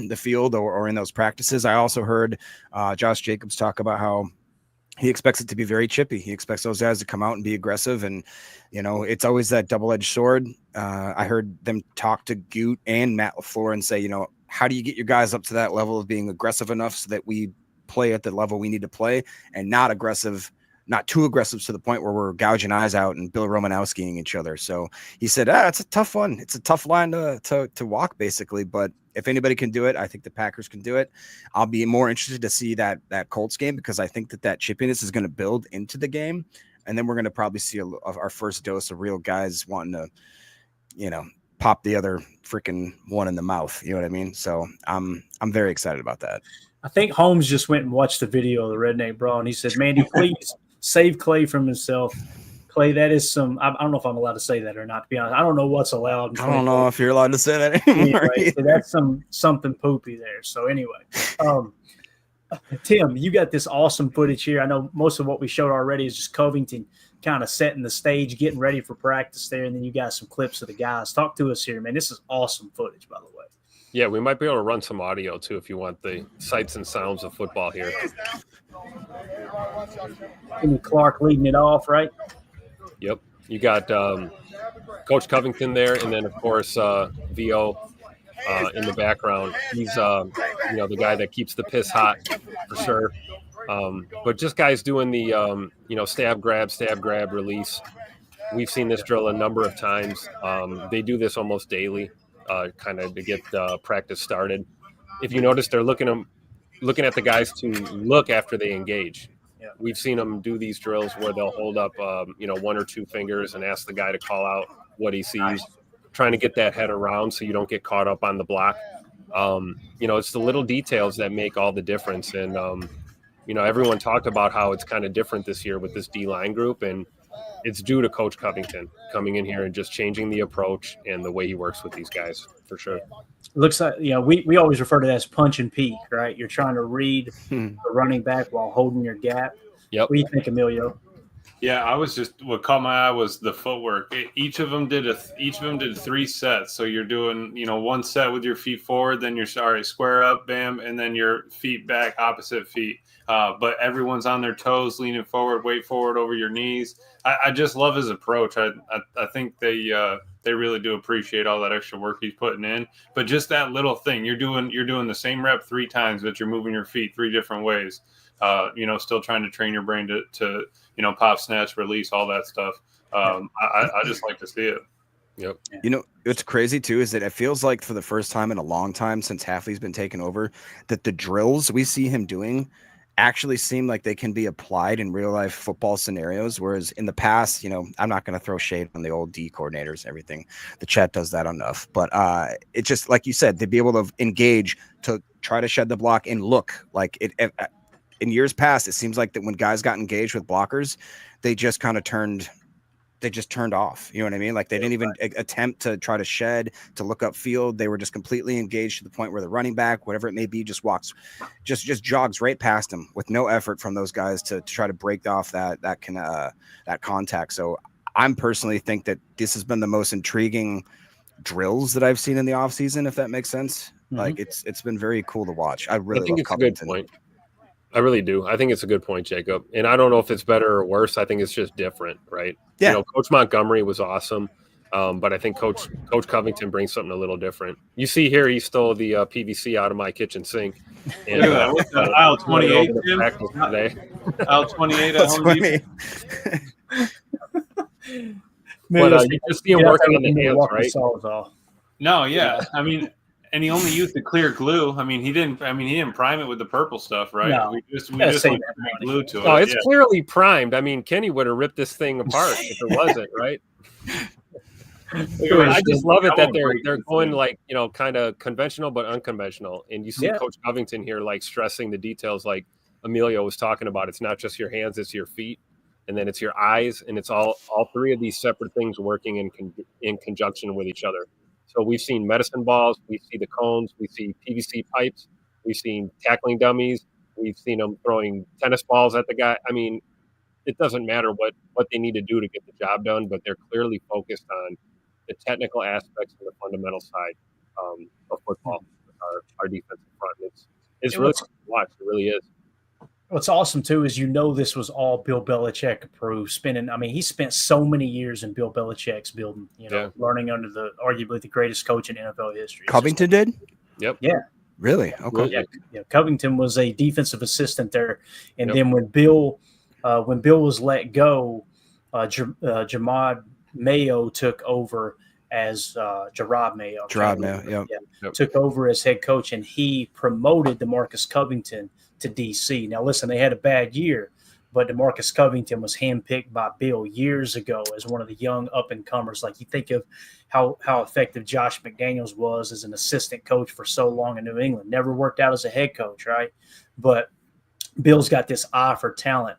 the field or in those practices. I also heard Josh Jacobs talk about how he expects it to be very chippy. He expects those guys to come out and be aggressive. And, it's always that double-edged sword. I heard them talk to Goot and Matt LaFleur and say, how do you get your guys up to that level of being aggressive enough so that we play at the level we need to play and not too aggressive to the point where we're gouging eyes out and Bill Romanowskiing each other. So he said, it's a tough one. It's a tough line to walk, basically. But if anybody can do it, I think the Packers can do it. I'll be more interested to see that Colts game because I think that chippiness is going to build into the game. And then we're going to probably see our first dose of real guys wanting to, pop the other freaking one in the mouth. You know what I mean? So I'm very excited about that. I think Holmes just went and watched the video of the Redneck Brawl, and he said, Mandy, please save Clay from himself. Clay, that is I don't know if I'm allowed to say that or not, to be honest. I don't know what's allowed. I don't know if you're allowed to say that anymore. Anyway, so that's something poopy there. So anyway, Tim, you got this awesome footage here. I know most of what we showed already is just Covington kind of setting the stage, getting ready for practice there, and then you got some clips of the guys. Talk to us here, man. This is awesome footage, by the way. Yeah, we might be able to run some audio, too, if you want the sights and sounds of football here. Kenny Clark leading it off, right? Yep. You got Coach Covington there, and then, of course, VO in the background. He's, the guy that keeps the piss hot for sure. But just guys doing the, stab, grab, release. We've seen this drill a number of times. They do this almost daily, kind of to get practice started. If you notice, they're looking at the guys to look after they engage. Yeah. We've seen them do these drills where they'll hold up, one or two fingers and ask the guy to call out what he sees, trying to get that head around so you don't get caught up on the block. It's the little details that make all the difference. And, everyone talked about how it's kind of different this year with this D-line group, and it's due to Coach Covington coming in here and just changing the approach and the way he works with these guys, for sure. It looks like, we always refer to that as punch and peek, right? You're trying to read the running back while holding your gap. Yep. What do you think, Ameilio? Yeah, what caught my eye was the footwork. Each of them did 3 sets. So you're doing, one set with your feet forward, then you're square up, bam, and then your feet back, opposite feet. But everyone's on their toes, leaning forward, weight forward over your knees. I just love his approach. I think they really do appreciate all that extra work he's putting in. But just that little thing, you're doing the same rep 3 times, but you're moving your feet 3 different ways. Still trying to train your brain to pop, snatch, release, all that stuff. I just like to see it. Yep. What's crazy too is that it feels like for the first time in a long time since Hafley's been taken over, that the drills we see him doing actually seem like they can be applied in real life football scenarios. Whereas in the past, I'm not going to throw shade on the old D coordinators and everything. The chat does that enough, but it's just like you said, to be able to engage, to try to shed the block and look like it. In years past, it seems like that when guys got engaged with blockers, they just kind of turned off. You know what I mean? Like they didn't even attempt to try to shed, to look up field. They were just completely engaged to the point where the running back, whatever it may be, just jogs right past them with no effort from those guys to try to break off that contact. So I'm personally think that this has been the most intriguing drills that I've seen in the offseason, if that makes sense. Mm-hmm. Like it's been very cool to watch. I think love it's Covington. A good point. I really do. I think it's a good point, Jacob. And I don't know if it's better or worse. I think it's just different, right? Yeah. Coach Montgomery was awesome, but I think Coach Covington brings something a little different. You see here, he stole the PVC out of my kitchen sink. And, look at that. Aisle 28, Jim. Aisle 28 at Home Depot. But you just see him working on the hands, right? No, yeah. I mean, and he only used the clear glue. I mean, he didn't prime it with the purple stuff, right? No. We just Gotta went save to that money. glue to it. Oh, it's yeah. clearly primed. I mean, Kenny would have ripped this thing apart if it wasn't, right? I just love it that they're going like, kind of conventional but unconventional. And you see Coach Covington here like stressing the details like Ameilio was talking about. It's not just your hands, it's your feet, and then it's your eyes, and it's all three of these separate things working in conjunction with each other. So we've seen medicine balls, we see the cones, we see PVC pipes, we've seen tackling dummies, we've seen them throwing tennis balls at the guy. I mean, it doesn't matter what they need to do to get the job done, but they're clearly focused on the technical aspects and the fundamental side of football with our defensive front. It's really fun to watch. It really is. What's awesome too is this was all Bill Belichick approved. He spent so many years in Bill Belichick's building, learning under arguably the greatest coach in NFL history. Covington did? Yep. Yeah. Really? Okay. Yeah. Covington was a defensive assistant there, and then when Bill was let go, Jamad Mayo took over as Gerard Mayo. Took over as head coach, and he promoted DeMarcus Covington to DC. Now, listen, they had a bad year, but DeMarcus Covington was handpicked by Bill years ago as one of the young up-and-comers. Like, you think of how effective Josh McDaniels was as an assistant coach for so long in New England. Never worked out as a head coach, right? But Bill's got this eye for talent.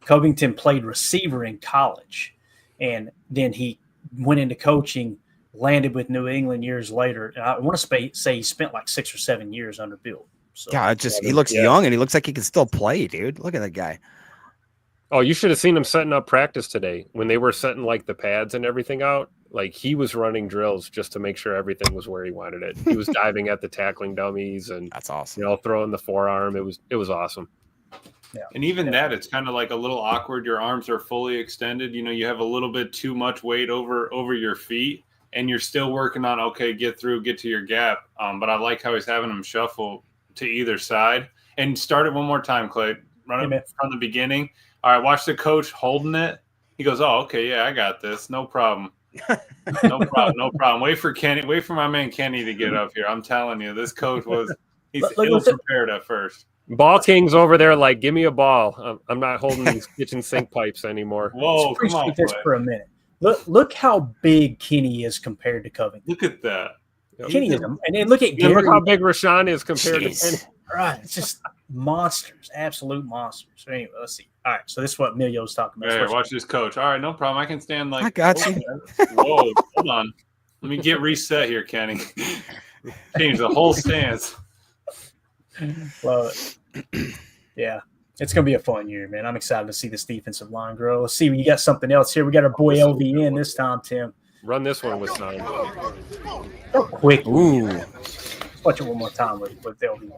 Covington played receiver in college, and then he went into coaching, landed with New England years later. And I want to say he spent like 6 or 7 years under Bill. So, he looks young, and he looks like he can still play, dude. Look at that guy. Oh, you should have seen him setting up practice today when they were setting like the pads and everything out. Like, he was running drills just to make sure everything was where he wanted it. He was diving at the tackling dummies and that's awesome. Throwing the forearm. It was awesome. Yeah. And even that, it's kind of like a little awkward. Your arms are fully extended. You have a little bit too much weight over your feet, and you're still working on, get to your gap. But I like how he's having them shuffle to either side. And start it one more time, Clay. Run it from the beginning. All right, watch the coach holding it. He goes, oh, okay, yeah, I got this. No problem. No problem. Wait for my man Kenny to get up here. I'm telling you, this coach he's ill-prepared at first. Ball King's over there like, give me a ball. I'm not holding these kitchen sink pipes anymore. Whoa, come on, this for a minute. Look how big Kenny is compared to Covington. Look at that. Kenny is, and then look at Gary. Look how big Rashawn is compared to Kenny. Right, it's just monsters, absolute monsters. So anyway, let's see. All right, so this is what Ameilio's talking about. Hey, watch this coach. All right, no problem. I can stand like. I got you. Whoa, hold on. Let me get reset here, Kenny. Change the whole stance. Love it. Yeah, it's going to be a fun year, man. I'm excited to see this defensive line grow. Let's see, we got something else here. We got our boy LVN this time, Tim. Run this one with time. So quick. Ooh. Let's watch it one more time with LVN.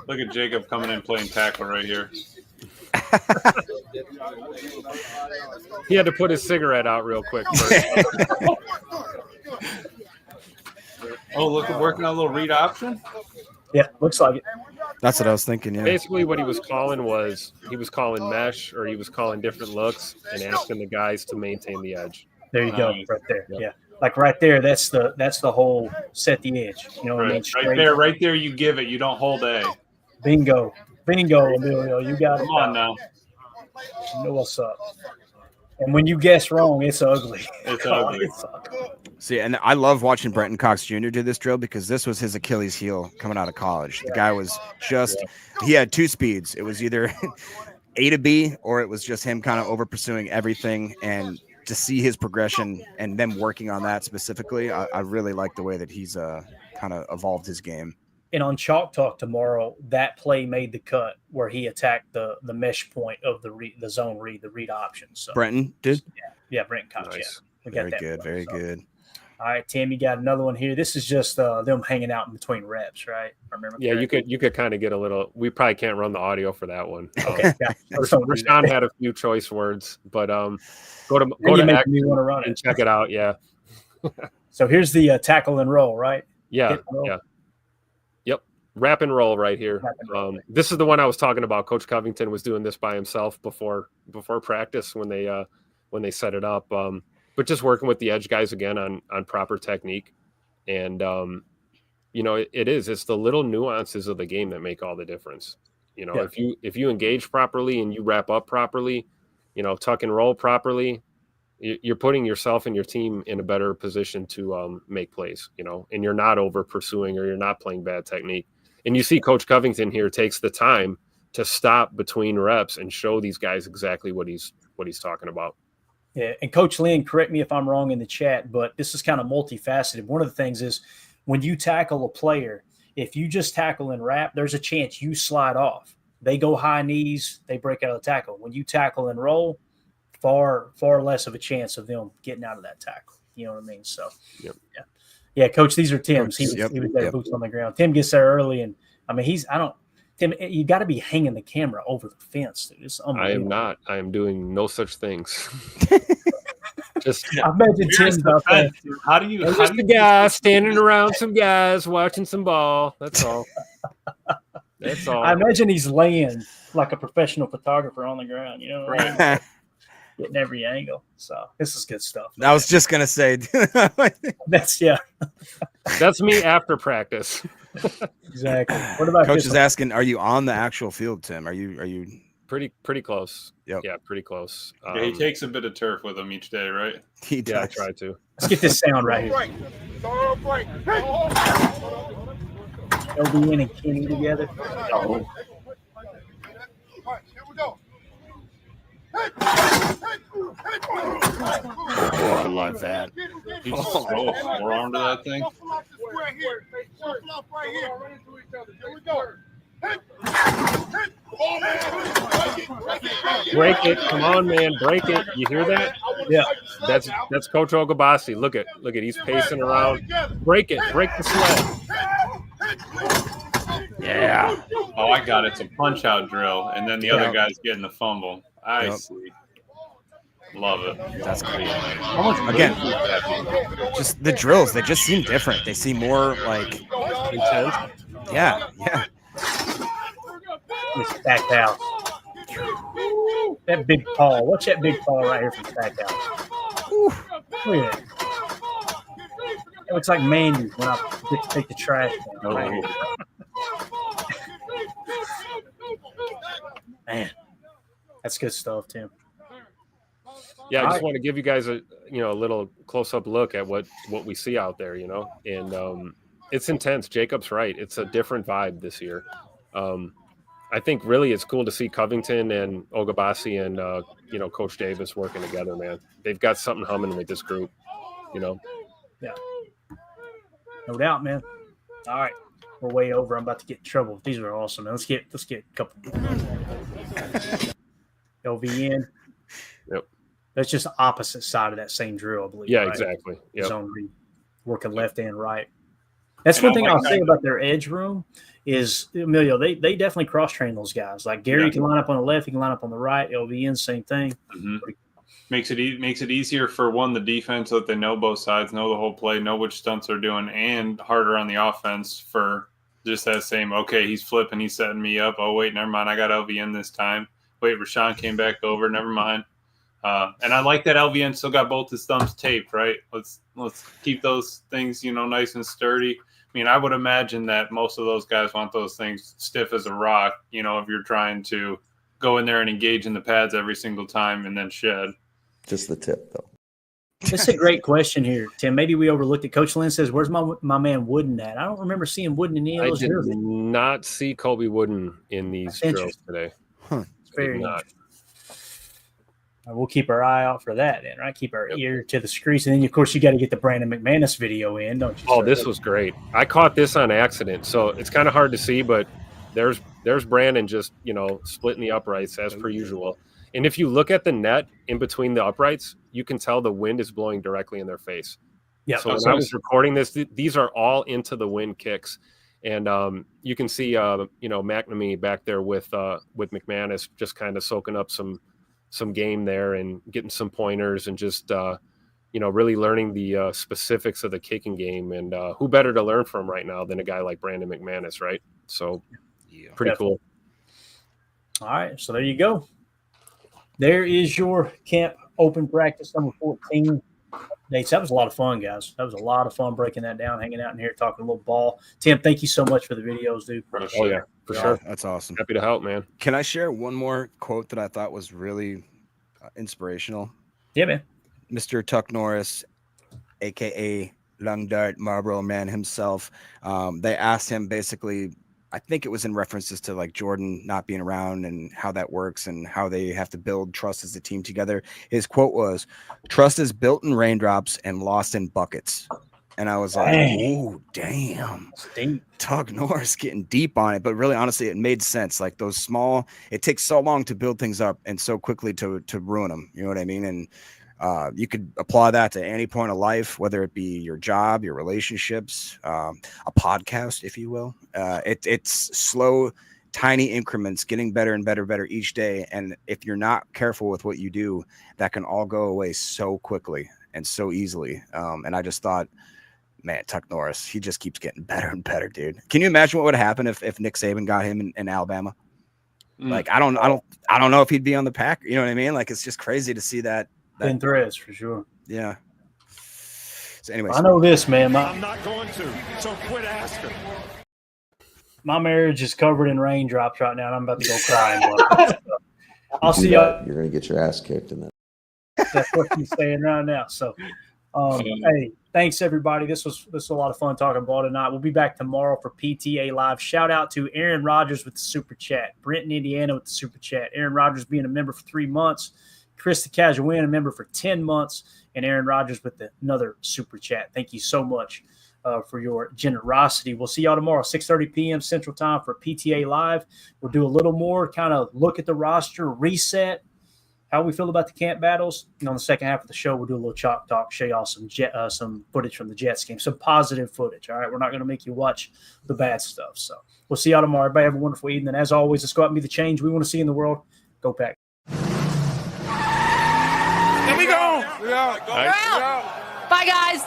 Look at Jacob coming in playing tackle right here. He had to put his cigarette out real quick first. Oh, look, working on a little read option. Yeah, looks like it. That's what I was thinking. Yeah. Basically, what he was calling mesh, or he was calling different looks and asking the guys to maintain the edge. There you go, right there. Yep. Yeah, like right there. That's the whole set the edge. You know what I mean? Right there. You give it. You don't hold A. Bingo, Ameilio. You got it. Come on now. You know what's up. And when you guess wrong, it's ugly. It's ugly. See, and I love watching Brenton Cox Jr. do this drill because this was his Achilles heel coming out of college. The guy was he had two speeds. It was either A to B, or it was just him kind of over pursuing everything. And to see his progression and them working on that specifically, I really like the way that he's kind of evolved his game. And on Chalk Talk tomorrow, that play made the cut where he attacked the mesh point of the zone read, the read option. So Brenton did? Yeah, Brenton Cox. Nice. Yeah, we got very that. Good, very good. All right, Tim, you got another one here. This is just them hanging out in between reps, right? I remember. Yeah, you could kind of get a little. We probably can't run the audio for that one. Okay. Rashawn had a few choice words, but go to X and check it out. Yeah. So here's the tackle and roll, right? Yeah. Yeah. Yep. Wrap and roll right here. This is the one I was talking about. Coach Covington was doing this by himself before practice when they set it up. but just working with the edge guys again on proper technique. And, it's the little nuances of the game that make all the difference. If you engage properly and you wrap up properly, tuck and roll properly, you're putting yourself and your team in a better position to make plays, and you're not over pursuing or you're not playing bad technique. And you see Coach Covington here takes the time to stop between reps and show these guys exactly what he's talking about. Yeah, and Coach Lynn, correct me if I'm wrong in the chat, but this is kind of multifaceted. One of the things is when you tackle a player, if you just tackle and wrap, there's a chance you slide off. They go high knees, they break out of the tackle. When you tackle and roll, far less of a chance of them getting out of that tackle. You know what I mean? So, yeah, Coach, these are Tim's. He was there, boots on the ground. Tim gets there early, and I mean, Tim, you got to be hanging the camera over the fence, dude. It's unbelievable. I am not. I am doing no such things. I imagine Tim's out there. How do you the guy standing around some guys watching some ball? That's all. That's all. I imagine he's laying like a professional photographer on the ground. You know, right? Getting every angle. So this is good stuff. I was just gonna say that's me after practice. Exactly. What about Coach is asking, are you on the actual field, Tim? Are you pretty close? Yep. Yeah, pretty close. He takes a bit of turf with him each day, right? He does. Yeah, I try to. Let's get this sound right here. LBN and Kenny together. Oh, I love that. He just throw a forearm to that thing. Break it. Come on, man. Break it. You hear that? Yeah. That's Coach Ogabasi. Look at he's pacing around. Break it. Break the sled. Yeah. Oh, I got it. It's a punch out drill, and then the other guy's getting the fumble. I see. Love it. That's great. Again, just the drills, they just seem different. They seem more like intense. Yeah. It's Stackhouse. That big paw. Watch that big paw right here from Stackhouse. Look at that. It looks like Mandy when I get to take the trash down. Right here. Man, that's good stuff, Tim. Yeah, I just want to give you guys a little close-up look at what we see out there, and it's intense. Jacob's right; it's a different vibe this year. I think really it's cool to see Covington and Ogabasi and Coach Davis working together. Man, they've got something humming with this group. Yeah, no doubt, man. All right, we're way over. I'm about to get in trouble. These are awesome, man. Let's get a couple. LVN. Yep. That's just the opposite side of that same drill, I believe. Yeah, right? Exactly. Yep. Zone read, working left and right. That's one thing I'll say about their edge room is, Ameilio, they definitely cross-train those guys. Like Gary can line up on the left, he can line up on the right. LVN, same thing. Mm-hmm. Makes it easier for the defense so that they know both sides, know the whole play, know which stunts they're doing, and harder on the offense for just that same, okay, he's flipping, he's setting me up. Oh, wait, never mind, I got LVN this time. Wait, Rashawn came back over, never mind. And I like that LVN still got both his thumbs taped, right? Let's keep those things, nice and sturdy. I mean, I would imagine that most of those guys want those things stiff as a rock, if you're trying to go in there and engage in the pads every single time and then shed. Just the tip, though. That's a great question here, Tim. Maybe we overlooked it. Coach Lynn says, where's my man Wooden at? I don't remember seeing Wooden in any of those drills. I did not see Colby Wooden in these drills today. Huh. It's very interesting. We'll keep our eye out for that then, right? Keep our ear to the screens. And then, of course, you got to get the Brandon McManus video in, don't you? Oh, this was great. I caught this on accident, so it's kind of hard to see, but there's Brandon just, splitting the uprights as per usual. And if you look at the net in between the uprights, you can tell the wind is blowing directly in their face. Yeah. So when I was recording this, these are all into the wind kicks. And you can see, McNamee back there with McManus just kind of soaking up some game there and getting some pointers and just, really learning the specifics of the kicking game. And who better to learn from right now than a guy like Brandon McManus, right? So pretty cool. All right. So there you go. There is your camp open practice number 14. Nates, that was a lot of fun, guys. That was a lot of fun breaking that down, hanging out in here, talking a little ball. Tim, thank you so much for the videos, dude. Oh, yeah, for sure. That's awesome. Happy to help, man. Can I share one more quote that I thought was really inspirational? Yeah, man. Mr. Tuck Norris, a.k.a. Lung Dart Marlboro Man himself, they asked him basically, I think it was in references to like Jordan not being around and how that works and how they have to build trust as a team together. His quote was, "Trust is built in raindrops and lost in buckets." And I was like, oh, damn. Tuck Norris getting deep on it. But really, honestly, it made sense. Like those small, it takes so long to build things up and so quickly to ruin them. You know what I mean? And you could apply that to any point of life, whether it be your job, your relationships, a podcast, if you will. It's slow, tiny increments, getting better and better each day. And if you're not careful with what you do, that can all go away so quickly and so easily. And I just thought, man, Tuck Norris, he just keeps getting better and better, dude. Can you imagine what would happen if Nick Saban got him in Alabama? Like, I don't know if he'd be on the pack. You know what I mean? Like, it's just crazy to see that. In threads for sure. Yeah. So anyways, I know this, man. I'm not going to, so quit asking. My marriage is covered in raindrops right now, and I'm about to go crying. I'll see y'all. You're going to get your ass kicked in that. That's what he's saying right now. So, hey, thanks everybody. This was a lot of fun talking ball tonight. We'll be back tomorrow for PTA Live. Shout out to Aaron Rodgers with the super chat, Brenton, Indiana with the super chat, Aaron Rodgers being a member for 3 months, Chris the Casual a member for 10 months, and Aaron Rodgers with another super chat. Thank you so much for your generosity. We'll see y'all tomorrow, 6:30 p.m. Central Time for PTA Live. We'll do a little more kind of look at the roster, reset, how we feel about the camp battles. And on the second half of the show, we'll do a little chalk talk, show y'all some footage from the Jets game, some positive footage. All right, we're not going to make you watch the bad stuff. So we'll see y'all tomorrow. Everybody have a wonderful evening. As always, let's go out and be the change we want to see in the world. Go Pack. Here we go. Bye, guys.